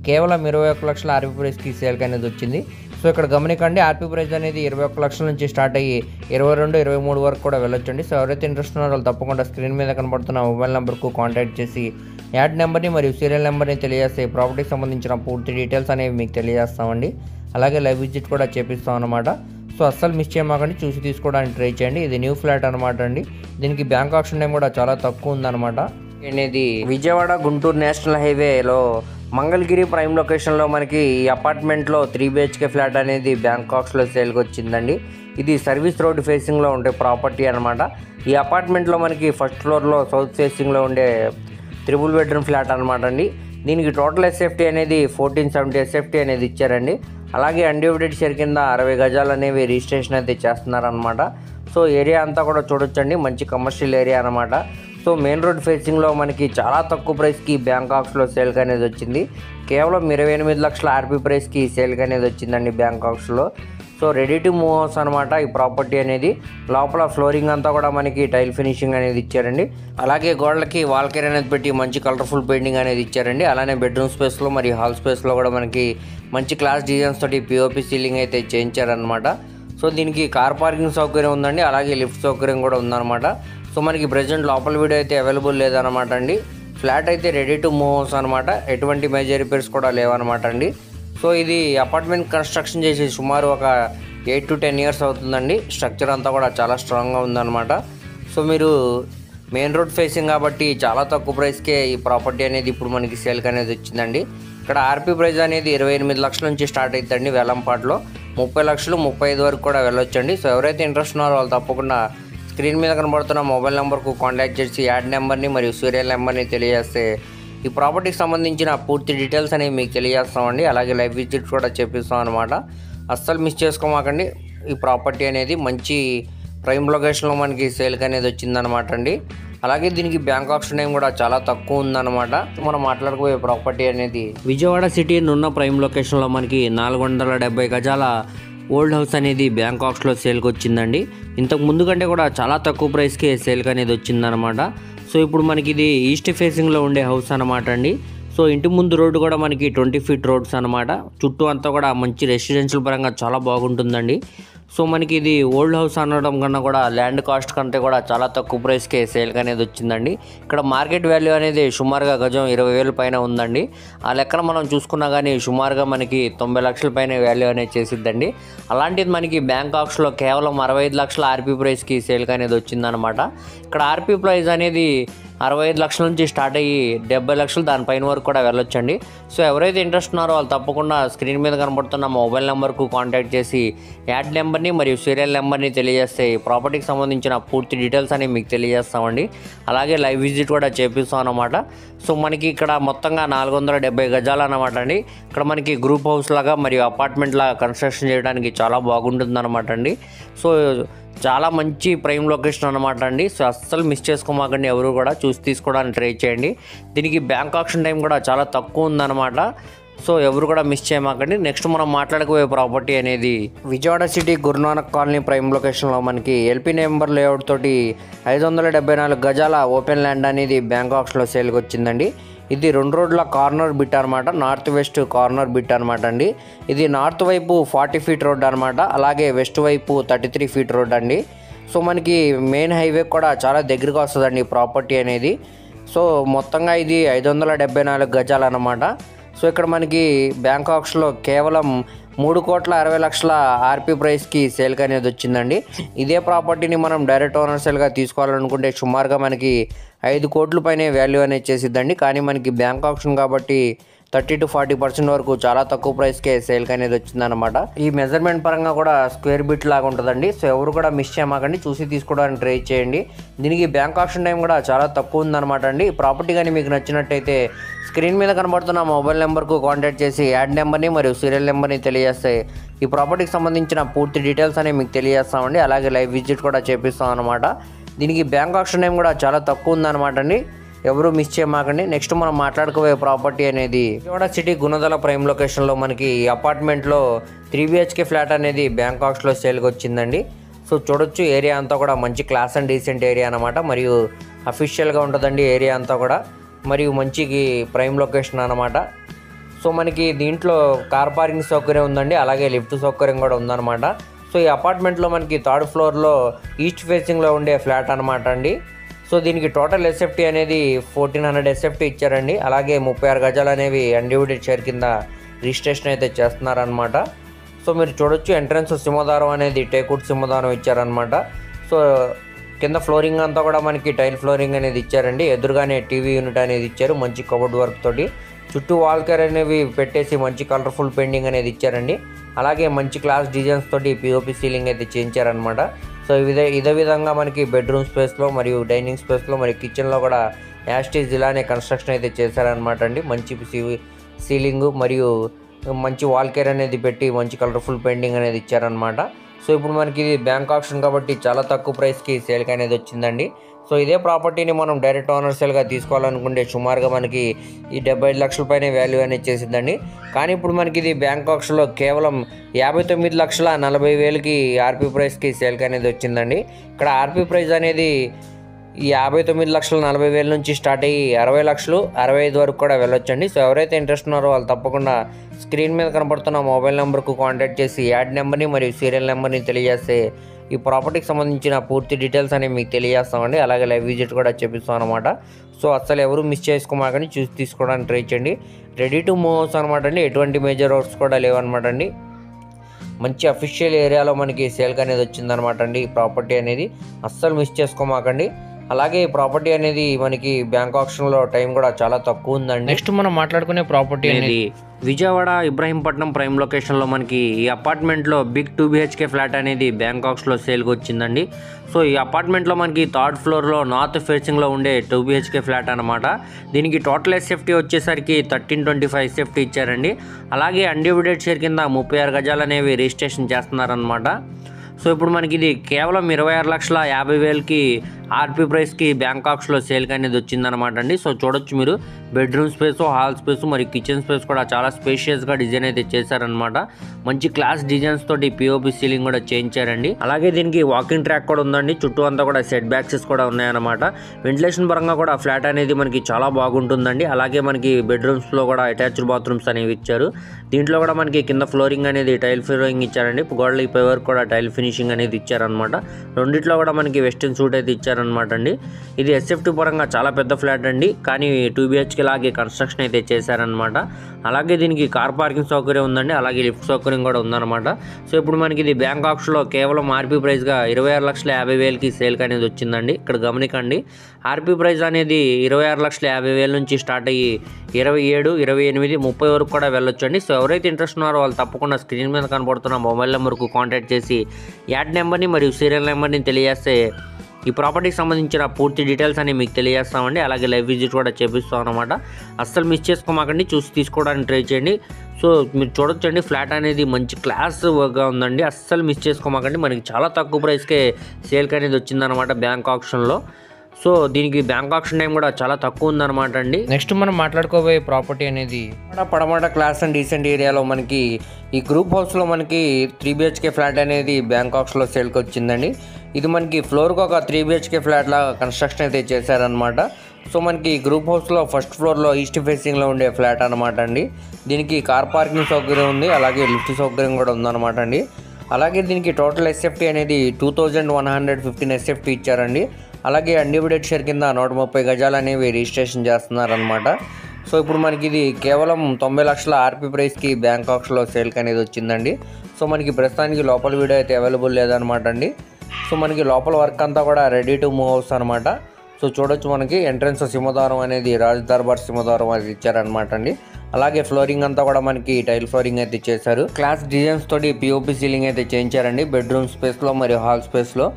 కేవలం 21 లక్షల ఆర్పీ ప్రైస్కి సేల్కి అనేది వచ్చింది. సో ఇక్కడ గమనికండి, ఆర్పీ ప్రైస్ అనేది 21 లక్షల నుంచి స్టార్ట్ అయ్యి 22, 23 వరకు కూడా వెళ్ళొచ్చండి. సో ఎవరైతే ఇంట్రెస్ట్ ఉన్నారో వాళ్ళు తప్పకుండా స్క్రీన్ మీద కనబడుతున్న మొబైల్ నెంబర్కు కాంటాక్ట్ చేసి యాడ్ నెంబర్ని మరియు సీరియల్ నెంబర్ని తెలియజేస్తే ప్రాపర్టీకి సంబంధించిన పూర్తి డీటెయిల్స్ అనేవి మీకు తెలియజేస్తామండి. అలాగే లైవ్ విజిట్ కూడా చేపిస్తాం అనమాట. సో అస్సలు మిస్ చేయమాకండి, చూసి తీసుకోవడానికి ట్రై చేయండి. ఇది న్యూ ఫ్లాట్ అనమాట అండి. దీనికి బ్యాంక్ ఆప్షన్ టైం కూడా చాలా తక్కువ ఉందన్నమాట. అనేది విజయవాడ గుంటూరు నేషనల్ హైవేలో మంగళగిరి ప్రైమ్ లొకేషన్లో మనకి ఈ అపార్ట్మెంట్లో 3 BHK ఫ్లాట్ అనేది బ్యాంకాక్స్లో సేల్కి వచ్చిందండి. ఇది సర్వీస్ రోడ్ ఫేసింగ్లో ఉండే ప్రాపర్టీ అనమాట. ఈ అపార్ట్మెంట్లో మనకి ఫస్ట్ ఫ్లోర్లో సౌత్ ఫేసింగ్లో ఉండే 3 బెడ్రూమ్ ఫ్లాట్ అనమాట అండి. దీనికి టోటల్ SFT అనేది 1470 SFT అనేది ఇచ్చారండి. అలాగే అన్డివైడెడ్ షేర్ కింద 60 గజాలు అనేవి రిజిస్ట్రేషన్ అయితే చేస్తున్నారనమాట. సో ఏరియా అంతా కూడా చూడొచ్చండి, మంచి కమర్షియల్ ఏరియా అనమాట. సో మెయిన్ రోడ్ ఫేసింగ్లో మనకి చాలా తక్కువ ప్రైస్కి బ్యాంకాక్స్లో సేల్కి అనేది వచ్చింది. కేవలం 28 లక్షల ఆర్పీ ప్రైస్కి సేల్కి అనేది వచ్చిందండి బ్యాంకాక్స్లో. So ready to move house అనమాట ఈ ప్రాపర్టీ అనేది. లోపల ఫ్లోరింగ్ అంతా కూడా మనకి టైల్ ఫినిషింగ్ అనేది ఇచ్చారండి. అలాగే గోడలకి వాల్ కేర్ అనేది పెట్టి మంచి కలర్ఫుల్ పెయింటింగ్ అనేది ఇచ్చారండి. అలానే బెడ్రూమ్ స్పేస్లో మరియు హాల్ స్పేస్లో కూడా మనకి మంచి క్లాస్ డిజైన్స్ తోటి POP సీలింగ్ అయితే చేయించారనమాట. సో దీనికి కార్ పార్కింగ్ సౌకర్యం ఉందండి, అలాగే లిఫ్ట్ సౌకర్యం కూడా ఉందన్నమాట. సో మనకి ప్రజెంట్ లోపల వీడియో అయితే అవైలబుల్ లేదనమాట అండి. ఫ్లాట్ అయితే రెడీ టు మూవ్ హౌస్ అనమాట, ఎటువంటి మేజర్ రిపేర్స్ కూడా లేవన్నమాట అండి. సో ఇది అపార్ట్మెంట్ కన్స్ట్రక్షన్ చేసి సుమారు ఒక 8 to 10 years అవుతుందండి. స్ట్రక్చర్ అంతా కూడా చాలా స్ట్రాంగ్గా ఉందన్నమాట. సో మీరు మెయిన్ రోడ్ ఫేసింగ్ కాబట్టి చాలా తక్కువ ప్రైస్కే ఈ ప్రాపర్టీ అనేది ఇప్పుడు మనకి సేల్కి అనేది వచ్చిందండి. ఇక్కడ ఆర్పీ ప్రైస్ అనేది 28 లక్షల నుంచి స్టార్ట్ అవుతుందండి వేలంపాట్లో. 30 లక్షలు 35 వరకు కూడా వెళ్ళొచ్చండి. సో ఎవరైతే ఇంట్రెస్ట్ ఉన్నారో వాళ్ళు తప్పకుండా స్క్రీన్ మీద కనబడుతున్న మొబైల్ నెంబర్కు కాంటాక్ట్ చేసి యాడ్ నెంబర్ని మరియు సీరియల్ నెంబర్ని తెలియజేస్తే ఈ ప్రాపర్టీకి సంబంధించిన పూర్తి డీటెయిల్స్ అనేవి మీకు తెలియజేస్తామండి. అలాగే లైవ్ విజిట్ కూడా చేపిస్తాం అనమాట. అస్సలు మిస్ చేసుకోమాకండి. ఈ ప్రాపర్టీ అనేది మంచి ప్రైమ్ లొకేషన్లో మనకి సేల్కి అనేది వచ్చిందనమాట అండి. అలాగే దీనికి బ్యాంక్ ఆప్షన్ టైం కూడా చాలా తక్కువ ఉందన్నమాట. మనం మాట్లాడుకోబోయే ప్రాపర్టీ అనేది విజయవాడ సిటీ ఉన్న ప్రైమ్ లొకేషన్లో మనకి 470 గజాల ఓల్డ్ హౌస్ అనేది బ్యాంకాక్స్లో సేల్కి వచ్చిందండి. ఇంతకు ముందు కంటే కూడా చాలా తక్కువ ప్రైస్కి సేల్కి అనేది వచ్చిందనమాట. సో ఇప్పుడు మనకి ఇది ఈస్ట్ ఫేసింగ్లో ఉండే హౌస్ అనమాట అండి. సో ఇంటి ముందు రోడ్డు కూడా మనకి 20 ఫీట్ రోడ్స్ అనమాట. చుట్టూ అంతా కూడా మంచి రెసిడెన్షియల్ పరంగా చాలా బాగుంటుందండి. సో మనకి ఇది ఓల్డ్ హౌస్ అనడం కన్నా కూడా ల్యాండ్ కాస్ట్ కంటే కూడా చాలా తక్కువ ప్రైస్కే సేల్కి అనేది వచ్చిందండి. ఇక్కడ మార్కెట్ వాల్యూ అనేది సుమారుగా గజం 20,000 పైన ఉందండి. ఆ లెక్కన మనం చూసుకున్నా కానీ సుమారుగా మనకి 90 లక్షల పైన వాల్యూ అనేది చేసిద్దండి. అలాంటిది మనకి బ్యాంకాక్స్లో కేవలం 65 లక్షల ఆర్పీ ప్రైస్కి సేల్కి అనేది వచ్చిందనమాట. ఇక్కడ ఆర్పీ ప్రైస్ అనేది 65 లక్షల నుంచి స్టార్ట్ అయ్యి 70 లక్షలు దానిపైన వరకు కూడా వెళ్ళొచ్చండి. సో ఎవరైతే ఇంట్రెస్ట్ ఉన్నారో వాళ్ళు తప్పకుండా స్క్రీన్ మీద కనబడుతున్న మొబైల్ నెంబర్కు కాంటాక్ట్ చేసి యాడ్ నెంబర్ని మరియు సీరియల్ నెంబర్ని తెలియజేస్తే ప్రాపర్టీకి సంబంధించిన పూర్తి డీటెయిల్స్ అనేవి మీకు తెలియజేస్తామండి. అలాగే లైవ్ విజిట్ కూడా చేపిస్తాం అన్నమాట. సో మనకి ఇక్కడ మొత్తంగా 470 గజాలు అన్నమాట అండి. ఇక్కడ మనకి గ్రూప్ హౌస్ లాగా మరియు అపార్ట్మెంట్ లాగా కన్స్ట్రక్షన్ చేయడానికి చాలా బాగుంటుంది అనమాట అండి. సో చాలా మంచి ప్రైమ్ లొకేషన్ అనమాట అండి. సో అస్సలు మిస్ చేసుకోమాకండి. ఎవరు కూడా చూసి తీసుకోవడానికి ట్రై చేయండి. దీనికి బ్యాంక్ ఆప్షన్ టైం కూడా చాలా తక్కువ ఉందన్నమాట. సో ఎవరు కూడా మిస్ చేయమాకండి. నెక్స్ట్ మనం మాట్లాడుకోబోయే ప్రాపర్టీ అనేది Vijayawada city Guru Nanak colony prime లొకేషన్లో మనకి ఎల్పీ నెంబర్ లేఅవుట్ తోటి 574 గజాల ఓపెన్ ల్యాండ్ అనేది బ్యాంకాక్స్లో సేల్కి వచ్చిందండి. ఇది 2 రోడ్ల కార్నర్ బిట్ అనమాట. నార్త్ వెస్ట్ కార్నర్ బిట్ అనమాట అండి. ఇది నార్త్ వైపు 40 ఫీట్ రోడ్ అనమాట. అలాగే వెస్ట్ వైపు 33 ఫీట్ రోడ్ అండి. సో మనకి మెయిన్ హైవే కూడా చాలా దగ్గరగా వస్తుందండి ఈ ప్రాపర్టీ అనేది. సో మొత్తంగా ఇది 574 గజాలు అనమాట. సో ఇక్కడ మనకి బ్యాంకాక్స్లో కేవలం 3,60,00,000 ఆర్పీ ప్రైస్కి సేల్కి అనేది వచ్చిందండి. ఇదే ప్రాపర్టీని మనం డైరెక్ట్ ఓనర్ సేల్గా తీసుకోవాలనుకుంటే సుమారుగా మనకి 5 కోట్ల పైనే వాల్యూ అనేది చేసిద్దండి. కానీ మనకి బ్యాంక్ ఆప్షన్ కాబట్టి 30 to 40% వరకు చాలా తక్కువ ప్రైస్కే సేల్కి అనేది వచ్చిందనమాట. ఈ మెజర్మెంట్ పరంగా కూడా స్క్వేర్ బిట్ లాగా ఉంటుందండి. సో ఎవరు కూడా మిస్ చేయమాకండి. చూసి తీసుకోవడానికి ట్రై చేయండి. దీనికి బ్యాంక్ ఆప్షన్ టైం కూడా చాలా తక్కువ ఉందన్నమాట అండి. ఈ ప్రాపర్టీ కానీ మీకు నచ్చినట్టయితే స్క్రీన్ మీద కనబడుతున్న మొబైల్ నెంబర్కు కాంటాక్ట్ చేసి యాడ్ నెంబర్ని మరియు సీరియల్ నెంబర్ని తెలియజేస్తే ఈ ప్రాపర్టీకి సంబంధించిన పూర్తి డీటెయిల్స్ అనేవి మీకు తెలియజేస్తామండి. అలాగే లైవ్ విజిట్ కూడా చేపిస్తాం అనమాట. దీనికి బ్యాంక్ ఆప్షన్ టైం కూడా చాలా తక్కువ ఉందన్నమాట అండి. ఎవరు మిస్ చేయమాకండి. నెక్స్ట్ మనం మాట్లాడుకోబోయే ప్రాపర్టీ అనేది విజయవాడ సిటీ గుణదల ప్రైమ్ లొకేషన్లో మనకి అపార్ట్మెంట్లో 3 BHK ఫ్లాట్ అనేది బ్యాంకాక్స్లో సేల్కి వచ్చిందండి. సో చూడొచ్చు ఏరియా అంతా కూడా మంచి క్లాస్ అండ్ డీసెంట్ ఏరియా అనమాట. మరియు అఫీషియల్గా ఉంటుందండి ఏరియా అంతా కూడా. మరియు మంచి ప్రైమ్ లొకేషన్ అనమాట. సో మనకి దీంట్లో కార్ పార్కింగ్ సౌకర్యం ఉందండి. అలాగే లిఫ్ట్ సౌకర్యం కూడా ఉందన్నమాట. సో ఈ అపార్ట్మెంట్లో మనకి 3rd ఫ్లోర్లో ఈస్ట్ ఫేసింగ్లో ఉండే ఫ్లాట్ అనమాట అండి. సో దీనికి టోటల్ ఎస్ఎఫ్టీ అనేది 1400 ఎస్ఎఫ్టీ ఇచ్చారండి. అలాగే 36 గజాలు అనేవి అన్డివిడెడ్ షేర్ కింద రిజిస్ట్రేషన్ అయితే చేస్తున్నారనమాట. సో మీరు చూడొచ్చు ఎంట్రన్స్ సింహదారం అనేది టేకుడ్ సింహదారం ఇచ్చారనమాట. సో కింద ఫ్లోరింగ్ అంతా కూడా మనకి టైల్ ఫ్లోరింగ్ అనేది ఇచ్చారండి. ఎదురుగానే టీవీ యూనిట్ అనేది ఇచ్చారు మంచి కబోర్డ్ వర్క్ తోటి. చుట్టూ వాల్ కేర్ అనేవి పెట్టేసి మంచి కలర్ఫుల్ పెయింటింగ్ అనేది ఇచ్చారండి. అలాగే మంచి క్లాస్ డిజైన్స్ తోటి పిఓపి సీలింగ్ అయితే చేయించారనమాట. సో ఇదే విధంగా మనకి బెడ్రూమ్ స్పేస్లో మరియు డైనింగ్ స్పేస్లో మరియు కిచెన్లో కూడా యాస్టీజ్ ఇలానే కన్స్ట్రక్షన్ అయితే చేశారనమాట అండి. మంచి సీలింగ్ మరియు మంచి వాల్ కేర్ అనేది పెట్టి మంచి కలర్ఫుల్ పెయింటింగ్ అనేది ఇచ్చారనమాట. సో ఇప్పుడు మనకి ఇది బ్యాంక్ ఆప్షన్ కాబట్టి చాలా తక్కువ ప్రైస్కి సేల్కి అనేది వచ్చిందండి. సో ఇదే ప్రాపర్టీని మనం డైరెక్ట్ ఓనర్ సేల్గా తీసుకోవాలనుకుంటే సుమారుగా మనకి ఈ 75 లక్షల పైన వాల్యూ అనేది చేసిందండి. కానీ ఇప్పుడు మనకి ఇది బ్యాంక్ ఆప్షన్లో కేవలం 59,40,000కి ఆర్పీ ప్రైస్కి సేల్కి అనేది వచ్చిందండి. ఇక్కడ ఆర్పీ ప్రైస్ అనేది ఈ 59,40,000 నుంచి స్టార్ట్ అయ్యి 60 లక్షలు 65 వరకు కూడా వెళ్ళొచ్చండి. సో ఎవరైతే ఇంట్రెస్ట్ ఉన్నారో వాళ్ళు తప్పకుండా స్క్రీన్ మీద కనబడుతున్న మొబైల్ నెంబర్కు కాంటాక్ట్ చేసి యాడ్ నెంబర్ని మరియు సీరియల్ నెంబర్ని తెలియజేస్తే ఈ ప్రాపర్టీకి సంబంధించిన పూర్తి డీటెయిల్స్ అనేవి మీకు తెలియజేస్తామండి. అలాగే లైవ్ విజిట్ కూడా చేపిస్తాం అనమాట. సో అసలు ఎవరు మిస్ చేసుకోమాకండి. చూసి తీసుకోవడానికి ట్రై చేయండి. రెడీ టు మూవ్ హౌస్ అనమాట అండి. ఎటువంటి మేజర్ వర్క్స్ కూడా లేవన్నమాట అండి. మంచి అఫీషియల్ ఏరియాలో మనకి సేల్కి అనేది వచ్చిందనమాట అండి. ఈ ప్రాపర్టీ అనేది అస్సలు మిస్ చేసుకోమాకండి. అలాగే ఈ ప్రాపర్టీ అనేది మనకి బ్యాంక్ ఆప్షన్లో టైం కూడా చాలా తక్కువ ఉందండి. నెక్స్ట్ మనం మాట్లాడుకునే ప్రాపర్టీ అనేది విజయవాడ ఇబ్రహీంపట్నం ప్రైమ్ లొకేషన్లో మనకి ఈ అపార్ట్మెంట్లో బిగ్ 2 BHK ఫ్లాట్ అనేది బ్యాంకాక్స్లో సేల్కి వచ్చిందండి. సో ఈ అపార్ట్మెంట్లో మనకి థర్డ్ ఫ్లోర్లో నార్త్ ఫేసింగ్లో ఉండే 2 BHK ఫ్లాట్ అనమాట. దీనికి టోటల్ ఎస్ఎఫ్టీ వచ్చేసరికి 1325 ఎస్ఎఫ్టీ ఇచ్చారండి. అలాగే అన్డివిడెడ్ షేర్ కింద 36 గజాలు అనేవి రిజిస్ట్రేషన్ చేస్తున్నారనమాట. సో ఇప్పుడు మనకి ఇది కేవలం 26,50,000కి ఆర్పీ ప్రైస్కి బ్యాంకాక్స్లో సేల్కి అనేది వచ్చిందనమాట అండి. సో చూడొచ్చు మీరు బెడ్రూమ్ స్పేస్, హాల్ స్పేస్ మరియు కిచెన్ స్పేస్ కూడా చాలా స్పేషియస్గా డిజైన్ అయితే చేశారనమాట. మంచి క్లాస్ డిజైన్స్ తోటి పిఓపి సీలింగ్ కూడా చేయించారండి. అలాగే దీనికి వాకింగ్ ట్రాక్ కూడా ఉందండి. చుట్టూ అంతా కూడా సెట్ బ్యాక్సెస్ కూడా ఉన్నాయన్నమాట. వెంటిలేషన్ పరంగా కూడా ఫ్లాట్ అనేది మనకి చాలా బాగుంటుందండి. అలాగే మనకి బెడ్రూమ్స్లో కూడా అటాచ్డ్ బాత్రూమ్స్ అనేవి ఇచ్చారు. దీంట్లో కూడా మనకి కింద ఫ్లోరింగ్ అనేది టైల్ ఫ్లోరింగ్ ఇచ్చారండి. గోడలకి పై వరకు కూడా టైల్ ఫినిషింగ్ అనేది ఇచ్చారనమాట. రెండిట్లో కూడా మనకి వెస్టర్న్ సూట్ అయితే ఇచ్చారనమాట అండి. ఇది ఎస్ఎఫ్టీ పరంగా చాలా పెద్ద ఫ్లాట్ అండి, కానీ 2 BHK లాగే కన్స్ట్రక్షన్ అయితే చేశారనమాట. అలాగే దీనికి కార్ పార్కింగ్ సౌకర్యం ఉందండి, అలాగే లిఫ్ట్ సౌకర్యం కూడా ఉందన్నమాట. సో ఇప్పుడు మనకి ఇది బ్యాంకాక్స్లో కేవలం ఆర్పీ ప్రైస్గా 26,50,000కి సేల్కి అనేది వచ్చిందండి. ఇక్కడ గమనికండి, ఆర్పీ ప్రైస్ అనేది 26,50,000 నుంచి స్టార్ట్ అయ్యి 27, 28, 30 వరకు కూడా వెళ్ళొచ్చు అండి. సో ఎవరైతే ఇంట్రెస్ట్ ఉన్నారో వాళ్ళు తప్పకుండా స్క్రీన్ మీద కనబడుతున్న మొబైల్ నెంబర్కు కాంటాక్ట్ చేసి యాడ్ నెంబర్ని మరియు సీరియల్ నెంబర్ని తెలియజేస్తే ఈ ప్రాపర్టీకి సంబంధించిన పూర్తి డీటెయిల్స్ అని మీకు తెలియజేస్తామండి. అలాగే లైవ్ విజిట్ కూడా చేపిస్తాం అనమాట. అస్సలు మిస్ చేసుకోమాకండి, చూసి తీసుకోవడానికి ట్రై చేయండి. సో మీరు చూడొచ్చండి, ఫ్లాట్ అనేది మంచి క్లాస్గా ఉందండి. అస్సలు మిస్ చేసుకోమాకండి. మనకి చాలా తక్కువ ప్రైస్కే సేల్కి అనేది వచ్చిందనమాట బ్యాంక్ ఆప్షన్లో. సో దీనికి బ్యాంక్ ఆప్షన్ టైం కూడా చాలా తక్కువ ఉందన్నమాట అండి. నెక్స్ట్ మనం మాట్లాడుకోబోయే ప్రాపర్టీ అనేది పడమట క్లాస్ అండ్ డీసెంట్ ఏరియాలో మనకి ఈ గ్రూప్ హౌస్లో మనకి 3 BHK ఫ్లాట్ అనేది బ్యాంకాక్స్లో సేల్కి వచ్చిందండి. ఇది మనకి ఫ్లోర్కి ఒక 3 BHK ఫ్లాట్ లాగా కన్స్ట్రక్షన్ అయితే చేశారనమాట. సో మనకి గ్రూప్ హౌస్లో ఫస్ట్ ఫ్లోర్లో ఈస్ట్ ఫేసింగ్లో ఉండే ఫ్లాట్ అనమాట అండి. దీనికి కార్ పార్కింగ్ సౌకర్యం ఉంది, అలాగే లిఫ్ట్ సౌకర్యం కూడా ఉందన్నమాట అండి. అలాగే దీనికి టోటల్ ఎస్ఎఫ్టీ అనేది 2115 ఎస్ఎఫ్టీ ఇచ్చారండి. అలాగే అన్డివిడెడ్ షేర్ కింద 130 గజాలు అనేవి రిజిస్ట్రేషన్ చేస్తున్నారనమాట. సో ఇప్పుడు మనకి ఇది కేవలం 90 లక్షల ఆర్పీ ప్రైస్కి బ్యాంకాక్స్లో సేల్కి అనేది వచ్చిందండి. సో మనకి ప్రస్తుతానికి లోపల వీడియో అయితే అవైలబుల్ లేదనమాట అండి. సో మనకి లోపల వర్క్ అంతా కూడా రెడీ టు మూవ్ హౌస్ అనమాట. సో చూడొచ్చు, మనకి ఎంట్రన్స్ సింహద్వారం అనేది రాజ్ దర్బార్ సింహద్వారం అది ఇచ్చారనమాట అండి. అలాగే ఫ్లోరింగ్ అంతా కూడా మనకి టైల్ ఫ్లోరింగ్ అయితే చేశారు. క్లాస్ డిజైన్స్ తోటి పిఓపి సీలింగ్ అయితే చేయించారండి బెడ్రూమ్ స్పేస్లో మరియు హాల్ స్పేస్లో.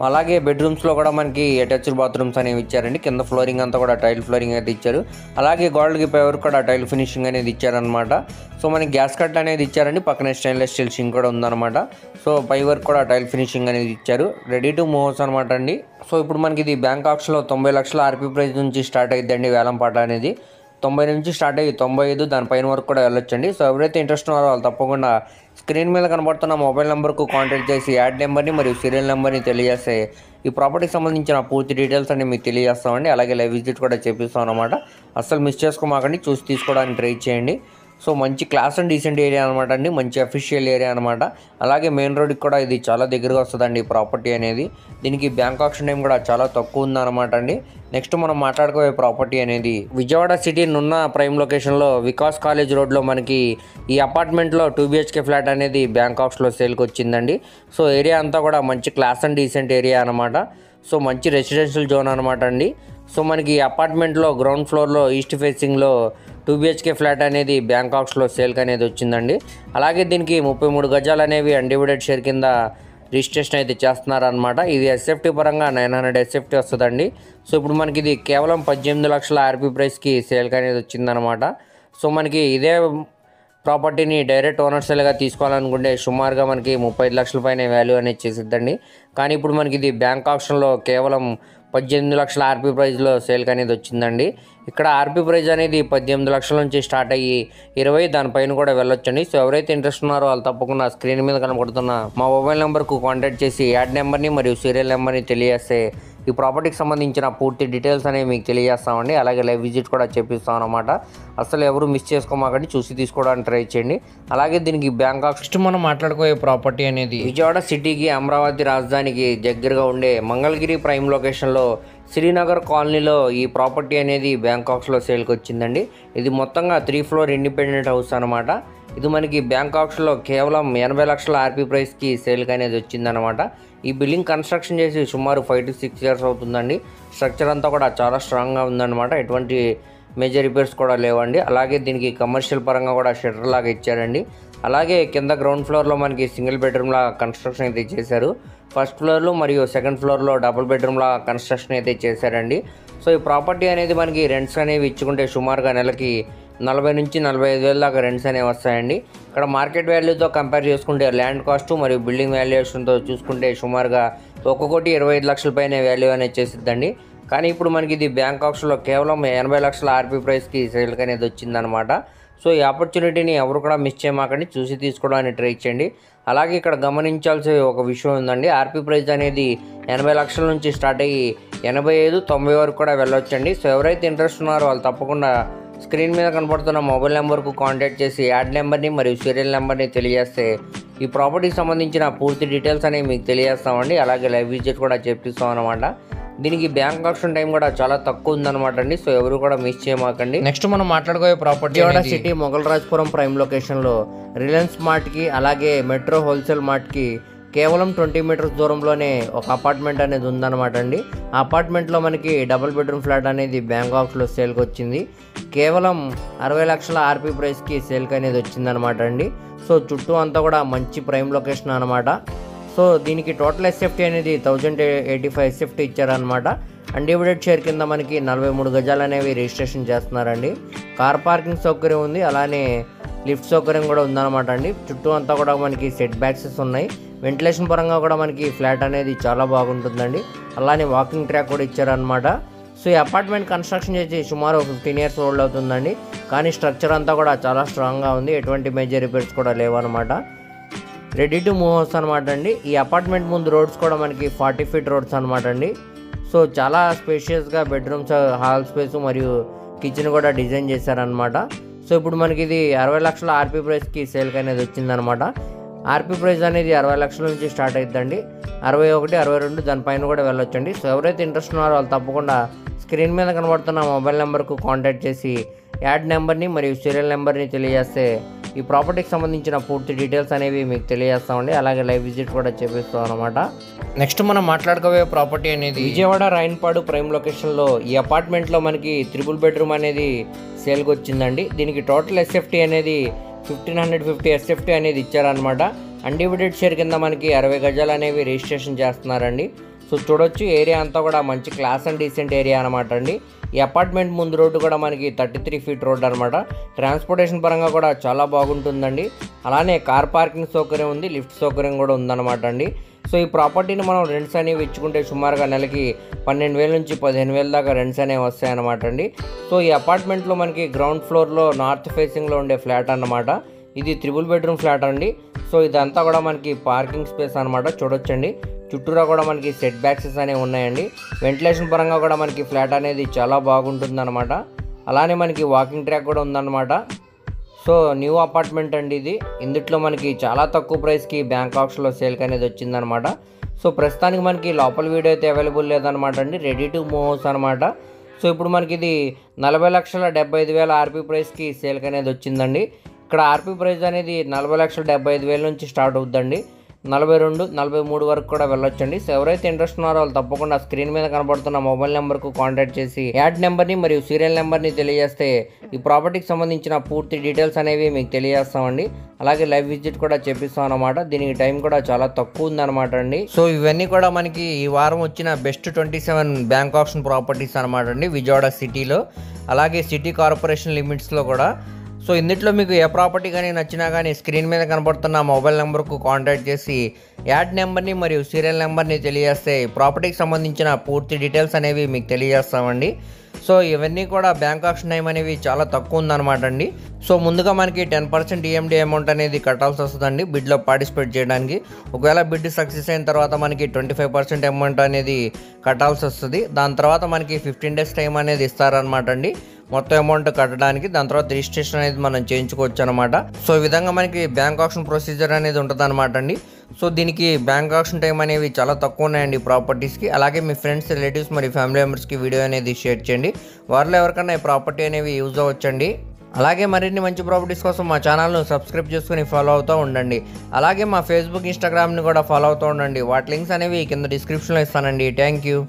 అలాగే బెడ్రూమ్స్లో కూడా మనకి అటాచ్డ్ బాత్రూమ్స్ అనేవి ఇచ్చారండి. కింద ఫ్లోరింగ్ అంతా కూడా టైల్ ఫ్లోరింగ్ అయితే ఇచ్చారు. అలాగే గోడలకి పై వరకు కూడా టైల్ ఫినిషింగ్ అనేది ఇచ్చారనమాట. సో మనకి గ్యాస్ కట్ అనేది ఇచ్చారండి. పక్కనే స్టెయిన్లెస్ స్టీల్ సింక్ కూడా ఉందన్నమాట. సో పై వరకు కూడా టైల్ ఫినిషింగ్ అనేది ఇచ్చారు. రెడీ టు మూవ్ హౌస్ అనమాట అండి. సో ఇప్పుడు మనకి ఇది బ్యాంకాక్స్లో 90 లక్షల ఆర్పీ ప్రైస్ నుంచి స్టార్ట్ అయిద్దండి వేలంపాట అనేది. 90 నుంచి స్టార్ట్ అయ్యి 95 దానిపైన వరకు కూడా వెళ్ళొచ్చండి. సో ఎవరైతే ఇంట్రెస్ట్ ఉన్నారో వాళ్ళు తప్పకుండా స్క్రీన్ మీద కనబడుతున్న మొబైల్ నెంబర్కు కాంటాక్ట్ చేసి యాడ్ నెంబర్ని మరియు సీరియల్ నెంబర్ని తెలియజేస్తే ఈ ప్రాపర్టీకి సంబంధించిన పూర్తి డీటెయిల్స్ అన్ని మీకు తెలియజేస్తామండి. అలాగే లైవ్ విజిట్ కూడా చేపిస్తాం అనమాట. అస్సలు మిస్ చేసుకోమాకండి, చూసి తీసుకోవడానికి ట్రై చేయండి. సో మంచి క్లాస్ అండ్ డీసెంట్ ఏరియా అనమాట అండి, మంచి అఫీషియల్ ఏరియా అనమాట. అలాగే మెయిన్ రోడ్కి కూడా ఇది చాలా దగ్గరగా వస్తుందండి ఈ ప్రాపర్టీ అనేది. దీనికి బ్యాంక్ ఆప్షన్ టైం కూడా చాలా తక్కువ ఉందన్నమాట అండి. నెక్స్ట్ మనం మాట్లాడుకోవే ప్రాపర్టీ అనేది విజయవాడ సిటీ నున్న ప్రైమ్ లొకేషన్లో వికాస్ కాలేజ్ రోడ్లో మనకి ఈ అపార్ట్మెంట్లో 2 BHK ఫ్లాట్ అనేది బ్యాంకాక్స్లో సేల్కి వచ్చిందండి. సో ఏరియా అంతా కూడా మంచి క్లాస్ అండ్ డీసెంట్ ఏరియా అనమాట. సో మంచి రెసిడెన్షియల్ జోన్ అనమాట అండి. సో మనకి ఈ అపార్ట్మెంట్లో గ్రౌండ్ ఫ్లోర్లో ఈస్ట్ ఫేసింగ్లో 2 BHK ఫ్లాట్ అనేది బ్యాంకాక్స్లో సేల్కి అనేది వచ్చిందండి. అలాగే దీనికి 33 గజాలు అనేవి అన్డివిడెడ్ షేర్ కింద రిజిస్ట్రేషన్ అయితే చేస్తున్నారనమాట. ఇది ఎస్ఎఫ్టీ పరంగా 900 ఎస్ఎఫ్టీ వస్తుందండి. సో ఇప్పుడు మనకి ఇది కేవలం 18 లక్షల ఆర్పీ ప్రైస్కి సేల్కి అనేది వచ్చిందనమాట. సో మనకి ఇదే ప్రాపర్టీని డైరెక్ట్ ఓనర్స్గా తీసుకోవాలనుకుంటే సుమారుగా మనకి 35 లక్షల పైన వాల్యూ అనేది చేసిద్దండి. కానీ ఇప్పుడు మనకి ఇది బ్యాంక్ ఆప్షన్లో కేవలం 18 లక్షల ఆర్పీ ప్రైస్లో సేల్కి అనేది వచ్చిందండి. ఇక్కడ ఆర్పీ ప్రైస్ అనేది 18 లక్షల నుంచి స్టార్ట్ అయ్యి 20 దానిపైన కూడా వెళ్ళొచ్చండి. సో ఎవరైతే ఇంట్రెస్ట్ ఉన్నారో వాళ్ళు తప్పకుండా స్క్రీన్ మీద కనబడుతున్న మా మొబైల్ నెంబర్కు కాంటాక్ట్ చేసి యాడ్ నెంబర్ని మరియు సీరియల్ నెంబర్ని తెలియజేస్తే ఈ ప్రాపర్టీకి సంబంధించిన పూర్తి డీటెయిల్స్ అనేవి మీకు తెలియజేస్తామండి. అలాగే లైవ్ విజిట్ కూడా చేపిస్తాం అనమాట. అసలు ఎవరు మిస్ చేసుకోమాకండి, చూసి తీసుకోవడానికి ట్రై చేయండి. అలాగే దీనికి బ్యాంకాక్ నెక్స్ట్ మనం మాట్లాడుకోయే ప్రాపర్టీ అనేది విజయవాడ సిటీకి అమరావతి రాజధానికి దగ్గరగా ఉండే మంగళగిరి ప్రైమ్ లొకేషన్లో శ్రీనగర్ కాలనీలో ఈ ప్రాపర్టీ అనేది బ్యాంకాక్స్లో సేల్కి వచ్చిందండి. ఇది మొత్తంగా 3 ఫ్లోర్ ఇండిపెండెంట్ హౌస్ అనమాట. ఇది మనకి బ్యాంక్ ఆప్షన్లో కేవలం 80 లక్షల ఆర్పీ ప్రైస్కి సేల్కి అనేది వచ్చిందనమాట. ఈ బిల్డింగ్ కన్స్ట్రక్షన్ చేసి సుమారు 5 to 6 years అవుతుందండి. స్ట్రక్చర్ అంతా కూడా చాలా స్ట్రాంగ్గా ఉందన్నమాట. ఎటువంటి మేజర్ రిపేర్స్ కూడా లేవండి. అలాగే దీనికి కమర్షియల్ పరంగా కూడా షట్టర్ లాగా ఇచ్చారండి. అలాగే కింద గ్రౌండ్ ఫ్లోర్లో మనకి సింగిల్ బెడ్రూమ్ లా కన్స్ట్రక్షన్ అయితే చేశారు. ఫస్ట్ ఫ్లోర్లో మరియు సెకండ్ ఫ్లోర్లో డబుల్ బెడ్రూమ్ లా కన్స్ట్రక్షన్ అయితే చేశారండి. సో ఈ ప్రాపర్టీ అనేది మనకి రెంట్స్ అనేవి ఇచ్చుకుంటే సుమారుగా నెలకి 40 నుంచి 45 వేల దాకా రెంట్స్ అనేవి వస్తాయండి. ఇక్కడ మార్కెట్ వాల్యూతో కంపేర్ చేసుకుంటే ల్యాండ్ కాస్ట్ మరియు బిల్డింగ్ వాల్యుయేషన్తో చూసుకుంటే సుమారుగా 1,25 లక్షల పైన వాల్యూ అనేది చేసిద్దండి. కానీ ఇప్పుడు మనకి ఇది బ్యాంక్ ఆప్షన్లో కేవలం 80 లక్షల ఆర్పీ ప్రైస్కి సేల్కి అనేది వచ్చిందనమాట. సో ఈ ఆపర్చునిటీని ఎవరు కూడా మిస్ చేయమాకండి, చూసి తీసుకోవడానికి ట్రై చేయండి. అలాగే ఇక్కడ గమనించాల్సిన ఒక విషయం ఉందండి. ఆర్పీ ప్రైస్ అనేది 80 లక్షల నుంచి స్టార్ట్ అయ్యి 85, 90 వరకు కూడా వెళ్ళొచ్చండి. సో ఎవరైతే ఇంట్రెస్ట్ ఉన్నారో వాళ్ళు తప్పకుండా స్క్రీన్ మీద కనపడుతున్న మొబైల్ నెంబర్కు కాంటాక్ట్ చేసి యాడ్ నెంబర్ని మరియు సీరియల్ నెంబర్ని తెలియజేస్తే ఈ ప్రాపర్టీకి సంబంధించిన పూర్తి డీటెయిల్స్ అనేవి మీకు తెలియజేస్తామండి. అలాగే లైవ్ విజిట్ కూడా చేపిస్తాం అనమాట. దీనికి బ్యాంక్ ఆప్షన్ టైం కూడా చాలా తక్కువ ఉందన్నమాట అండి. సో ఎవరు కూడా మిస్ చేయమాకండి. నెక్స్ట్ మనం మాట్లాడుకోయే property Vijayawada city Mogalrajpuram prime లొకేషన్లో రిలయన్స్ మార్ట్కి అలాగే మెట్రో హోల్సేల్ మార్ట్కి కేవలం 20 మీటర్స్ దూరంలోనే ఒక అపార్ట్మెంట్ అనేది ఉందన్నమాట అండి. ఆ అపార్ట్మెంట్లో మనకి డబుల్ బెడ్రూమ్ ఫ్లాట్ అనేది బ్యాంకాక్లో సేల్కి వచ్చింది. కేవలం 60 లక్షల ఆర్పీ ప్రైస్కి సేల్కి అనేది వచ్చిందనమాట అండి. సో చుట్టూ అంతా కూడా మంచి ప్రైమ్ లొకేషన్ అనమాట. సో దీనికి టోటల్ ఎస్ఎఫ్టీ అనేది 1085 ఎస్ఎఫ్టీ ఇచ్చారనమాట. అన్డివైడెడ్ షేర్ కింద మనకి 43 గజాలు అనేవి రిజిస్ట్రేషన్ చేస్తున్నారండి. కార్ పార్కింగ్ సౌకర్యం ఉంది, అలానే లిఫ్ట్ సౌకర్యం కూడా ఉందన్నమాట అండి. చుట్టూ అంతా కూడా మనకి సెట్ బ్యాక్సెస్ ఉన్నాయి. వెంటిలేషన్ పరంగా కూడా మనకి ఫ్లాట్ అనేది చాలా బాగుంటుందండి. అలానే వాకింగ్ ట్రాక్ కూడా ఇచ్చారనమాట. సో ఈ అపార్ట్మెంట్ కన్స్ట్రక్షన్ చేసి సుమారు 15 years ఓల్డ్ అవుతుందండి. కానీ స్ట్రక్చర్ అంతా కూడా చాలా స్ట్రాంగ్గా ఉంది, ఎటువంటి మేజర్ రిపేర్స్ కూడా లేవన్నమాట. రెడీ టు మూవ్ హౌస్ అనమాట అండి. ఈ అపార్ట్మెంట్ ముందు రోడ్స్ కూడా మనకి 40 feet రోడ్స్ అనమాట అండి. సో చాలా స్పేషియస్గా బెడ్రూమ్స్, హాల్ స్పేస్ మరియు కిచెన్ కూడా డిజైన్ చేశారనమాట. సో ఇప్పుడు మనకి ఇది 60 లక్షల ఆర్పీ ప్రైస్కి సేల్కి అనేది వచ్చిందనమాట. ఆర్పీ ప్రైస్ అనేది 60 లక్షల నుంచి స్టార్ట్ అవుతుందండి. 61, 62 దానిపైన కూడా వెళ్ళొచ్చండి. సో ఎవరైతే ఇంట్రెస్ట్ ఉన్నారో వాళ్ళు తప్పకుండా స్క్రీన్ మీద కనబడుతున్న మొబైల్ నెంబర్కు కాంటాక్ట్ చేసి యాడ్ నెంబర్ని మరియు సీరియల్ నెంబర్ని తెలియజేస్తే ఈ ప్రాపర్టీకి సంబంధించిన పూర్తి డీటెయిల్స్ అనేవి మీకు తెలియజేస్తామండి. అలాగే లైవ్ విజిట్ కూడా చేపిస్తాం అనమాట. నెక్స్ట్ మనం మాట్లాడుకోబోయే ప్రాపర్టీ అనేది విజయవాడ రాయన్పాడు ప్రైమ్ లొకేషన్లో ఈ అపార్ట్మెంట్లో మనకి 3 బెడ్రూమ్ అనేది సేల్కి వచ్చిందండి. దీనికి టోటల్ ఎస్ఎఫ్టీ అనేది 1550 ఎస్ఎఫ్టీ అనేది ఇచ్చారనమాట. అన్డివైడెడ్ షేర్ కింద మనకి 60 గజాలు అనేవి రిజిస్ట్రేషన్ చేస్తున్నారండి. సో చూడొచ్చు, ఏరియా అంతా కూడా మంచి క్లాస్ అండ్ డీసెంట్ ఏరియా అనమాట అండి. ఈ అపార్ట్మెంట్ ముందు రోడ్డు కూడా మనకి 33 feet రోడ్ అనమాట. ట్రాన్స్పోర్టేషన్ పరంగా కూడా చాలా బాగుంటుందండి. అలానే కార్ పార్కింగ్ సౌకర్యం ఉంది, లిఫ్ట్ సౌకర్యం కూడా ఉందన్నమాట అండి. సో ఈ ప్రాపర్టీని మనం రెంట్స్ అనేవి ఇచ్చుకుంటే సుమారుగా నెలకి 12,000 నుంచి 15,000 దాకా రెంట్స్ అనేవి వస్తాయన్నమాట అండి. సో ఈ అపార్ట్మెంట్లో మనకి గ్రౌండ్ ఫ్లోర్లో నార్త్ ఫేసింగ్లో ఉండే ఫ్లాట్ అన్నమాట. ఇది 3 బెడ్రూమ్ ఫ్లాట్ అండి. సో ఇదంతా కూడా మనకి పార్కింగ్ స్పేస్ అనమాట. చూడొచ్చండి, చుట్టూరా కూడా మనకి సెట్ బ్యాక్సెస్ అనేవి ఉన్నాయండి. వెంటిలేషన్ పరంగా కూడా మనకి ఫ్లాట్ అనేది చాలా బాగుంటుంది అనమాట. అలానే మనకి వాకింగ్ ట్రాక్ కూడా ఉందన్నమాట. సో న్యూ అపార్ట్మెంట్ అండి ఇది. ఇందులో మనకి చాలా తక్కువ ప్రైస్కి బ్యాంక్ ఆప్షన్లో సేల్కి అనేది వచ్చిందనమాట. సో ప్రస్తుతానికి మనకి లోపల వీడియో అయితే అవైలబుల్ లేదనమాట అండి. రెడీ టు మూవ్ హౌస్ అనమాట. సో ఇప్పుడు మనకి ఇది 40,75,000 ఆర్పీ ప్రైస్కి సేల్కి అనేది వచ్చిందండి. ఇక్కడ ఆర్పీ ప్రైస్ అనేది 40,75,000 నుంచి స్టార్ట్ అవుతుందండి. 42, 43 వరకు కూడా వెళ్ళొచ్చండి. సో ఎవరైతే ఇంట్రెస్ట్ ఉన్నారో వాళ్ళు తప్పకుండా స్క్రీన్ మీద కనబడుతున్న మొబైల్ నెంబర్కు కాంటాక్ట్ చేసి యాడ్ నెంబర్ని మరియు సీరియల్ నెంబర్ని తెలియజేస్తే ఈ ప్రాపర్టీకి సంబంధించిన పూర్తి డీటెయిల్స్ అనేవి మీకు తెలియజేస్తామండి. అలాగే లైవ్ విజిట్ కూడా చేపిస్తాం అనమాట. దీనికి టైం కూడా చాలా తక్కువ ఉందన్నమాట అండి. సో ఇవన్నీ కూడా మనకి ఈ వారం వచ్చిన బెస్ట్ 27 బ్యాంక్ ఆప్షన్ ప్రాపర్టీస్ అనమాట అండి విజయవాడ సిటీలో, అలాగే సిటీ కార్పొరేషన్ లిమిట్స్లో కూడా. సో ఇందులో మీకు ఏ ప్రాపర్టీ కానీ నచ్చినా కానీ స్క్రీన్ మీద కనబడుతున్న మొబైల్ నెంబర్కు కాంటాక్ట్ చేసి యాడ్ నెంబర్ని మరియు సీరియల్ నెంబర్ని తెలియజేస్తే ప్రాపర్టీకి సంబంధించిన పూర్తి డీటెయిల్స్ అనేవి మీకు తెలియజేస్తామండి. సో ఇవన్నీ కూడా బ్యాంక్ ఆప్షన్ టైం అనేవి చాలా తక్కువ ఉందన్నమాట అండి. సో ముందుగా మనకి 10% ఈఎండి అమౌంట్ అనేది కట్టాల్సి వస్తుందండి బిడ్లో పార్టిసిపేట్ చేయడానికి. ఒకవేళ బిడ్ సక్సెస్ అయిన తర్వాత మనకి 25% అమౌంట్ అనేది కట్టాల్సి వస్తుంది. దాని తర్వాత మనకి 15 days టైం అనేది ఇస్తారనమాట అండి మొత్తం అమౌంట్ కట్టడానికి. దాని తర్వాత రిజిస్ట్రేషన్ అనేది మనం చేయించుకోవచ్చు అనమాట. సో ఈ విధంగా మనకి బ్యాంక్ ఆప్షన్ ప్రొసీజర్ అనేది ఉంటుంది అనమాట అండి. సో దీనికి బ్యాంక్ ఆప్షన్ టైం అనేవి చాలా తక్కువ ఉన్నాయండి ప్రాపర్టీస్కి. అలాగే మీ ఫ్రెండ్స్, రిలేటివ్స్ మరియు ఫ్యామిలీ మెంబర్స్కి వీడియో అనేది షేర్ చేయండి. వారిలో ఎవరికైనా ఈ ప్రాపర్టీ అనేవి యూజ్ అవ్వచ్చండి. అలాగే మరిన్ని మంచి ప్రాపర్టీస్ కోసం మా ఛానల్ను సబ్స్క్రైబ్ చేసుకుని ఫాలో అవుతూ ఉండండి. అలాగే మా ఫేస్బుక్, ఇన్స్టాగ్రామ్ని కూడా ఫాలో అవుతూ ఉండండి. వాటి లింక్స్ అనేవి కింద డిస్క్రిప్షన్లో ఇస్తానండి. Thank you.